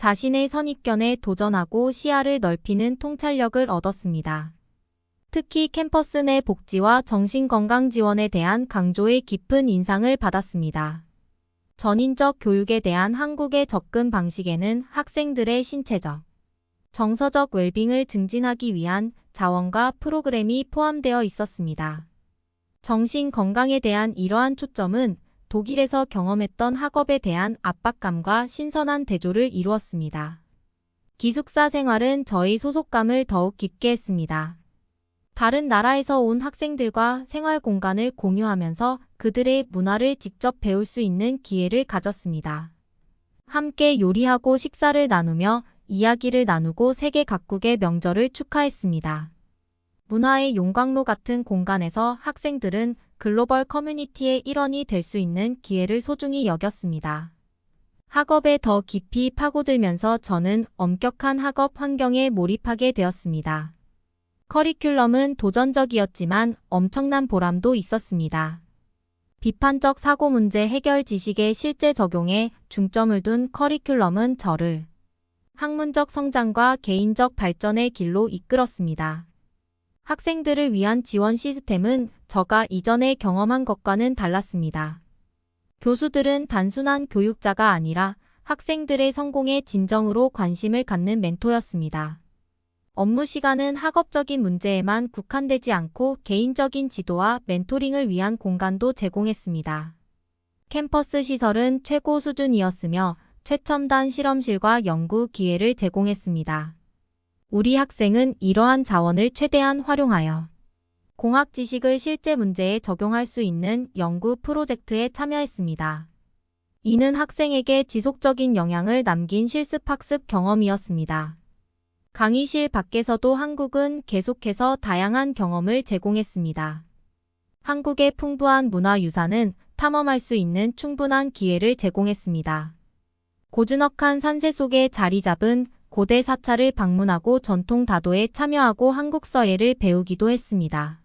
자신의 선입견에 도전하고 시야를 넓히는 통찰력을 얻었습니다. 특히 캠퍼스 내 복지와 정신건강 지원에 대한 강조에 깊은 인상을 받았습니다. 전인적 교육에 대한 한국의 접근 방식에는 학생들의 신체적, 정서적 웰빙을 증진하기 위한 자원과 프로그램이 포함되어 있었습니다. 정신 건강에 대한 이러한 초점은 독일에서 경험했던 학업에 대한 압박감과 신선한 대조를 이루었습니다. 기숙사 생활은 저희 소속감을 더욱 깊게 했습니다. 다른 나라에서 온 학생들과 생활 공간을 공유하면서 그들의 문화를 직접 배울 수 있는 기회를 가졌습니다. 함께 요리하고 식사를 나누며 이야기를 나누고 세계 각국의 명절을 축하했습니다. 문화의 용광로 같은 공간에서 학생들은 글로벌 커뮤니티의 일원이 될 수 있는 기회를 소중히 여겼습니다. 학업에 더 깊이 파고들면서 저는 엄격한 학업 환경에 몰입하게 되었습니다. 커리큘럼은 도전적이었지만 엄청난 보람도 있었습니다. 비판적 사고 문제 해결 지식의 실제 적용에 중점을 둔 커리큘럼은 저를 학문적 성장과 개인적 발전의 길로 이끌었습니다. 학생들을 위한 지원 시스템은 저가 이전에 경험한 것과는 달랐습니다. 교수들은 단순한 교육자가 아니라 학생들의 성공에 진정으로 관심을 갖는 멘토였습니다. 업무 시간은 학업적인 문제에만 국한되지 않고 개인적인 지도와 멘토링을 위한 공간도 제공했습니다. 캠퍼스 시설은 최고 수준이었으며 최첨단 실험실과 연구 기회를 제공했습니다. 우리 학생은 이러한 자원을 최대한 활용하여 공학 지식을 실제 문제에 적용할 수 있는 연구 프로젝트에 참여했습니다. 이는 학생에게 지속적인 영향을 남긴 실습학습 경험이었습니다. 강의실 밖에서도 한국은 계속해서 다양한 경험을 제공했습니다. 한국의 풍부한 문화유산은 탐험할 수 있는 충분한 기회를 제공했습니다. 고즈넉한 산세 속에 자리 잡은 고대 사찰을 방문하고 전통 다도에 참여하고 한국 서예를 배우기도 했습니다.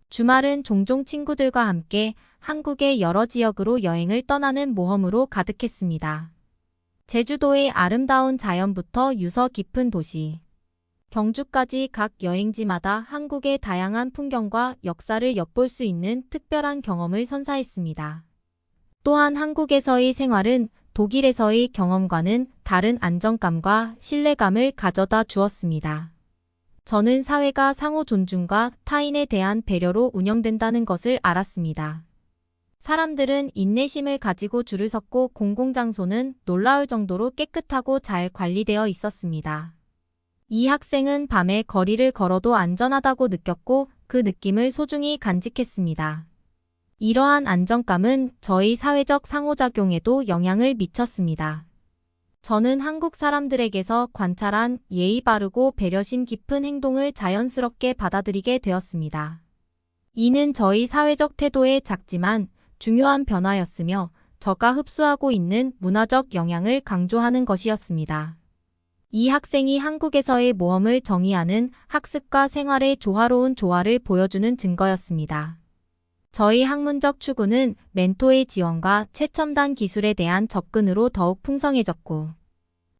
주말은 종종 친구들과 함께 한국의 여러 지역으로 여행을 떠나는 모험으로 가득했습니다. 제주도의 아름다운 자연부터 유서 깊은 도시, 경주까지 각 여행지마다 한국의 다양한 풍경과 역사를 엿볼 수 있는 특별한 경험을 선사했습니다. 또한 한국에서의 생활은 독일에서의 경험과는 다른 안정감과 신뢰감을 가져다 주었습니다. 저는 사회가 상호 존중과 타인에 대한 배려로 운영된다는 것을 알았습니다. 사람들은 인내심을 가지고 줄을 섰고 공공장소는 놀라울 정도로 깨끗하고 잘 관리되어 있었습니다. 이 학생은 밤에 거리를 걸어도 안전하다고 느꼈고 그 느낌을 소중히 간직했습니다. 이러한 안정감은 저희 사회적 상호작용에도 영향을 미쳤습니다. 저는 한국 사람들에게서 관찰한 예의 바르고 배려심 깊은 행동을 자연스럽게 받아들이게 되었습니다. 이는 저희 사회적 태도의 작지만 중요한 변화였으며 저가 흡수하고 있는 문화적 영향을 강조하는 것이었습니다. 이 학생이 한국에서의 모험을 정의하는 학습과 생활의 조화로운 조화를 보여주는 증거였습니다. 저희 학문적 추구는 멘토의 지원과 최첨단 기술에 대한 접근으로 더욱 풍성해졌고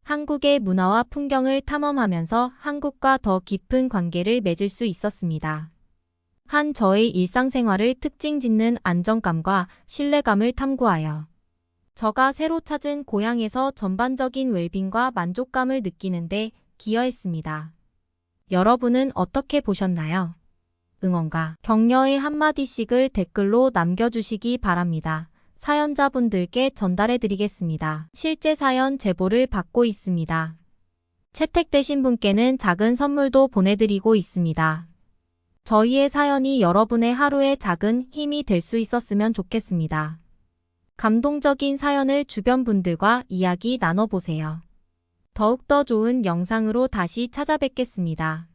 한국의 문화와 풍경을 탐험하면서 한국과 더 깊은 관계를 맺을 수 있었습니다. 한 저의 일상생활을 특징 짓는 안정감과 신뢰감을 탐구하여 저가 새로 찾은 고향에서 전반적인 웰빙과 만족감을 느끼는데 기여했습니다. 여러분은 어떻게 보셨나요? 응원과 격려의 한마디씩을 댓글로 남겨주시기 바랍니다. 사연자분들께 전달해드리겠습니다. 실제 사연 제보를 받고 있습니다. 채택되신 분께는 작은 선물도 보내드리고 있습니다. 저희의 사연이 여러분의 하루에 작은 힘이 될 수 있었으면 좋겠습니다. 감동적인 사연을 주변 분들과 이야기 나눠보세요. 더욱더 좋은 영상으로 다시 찾아뵙겠습니다.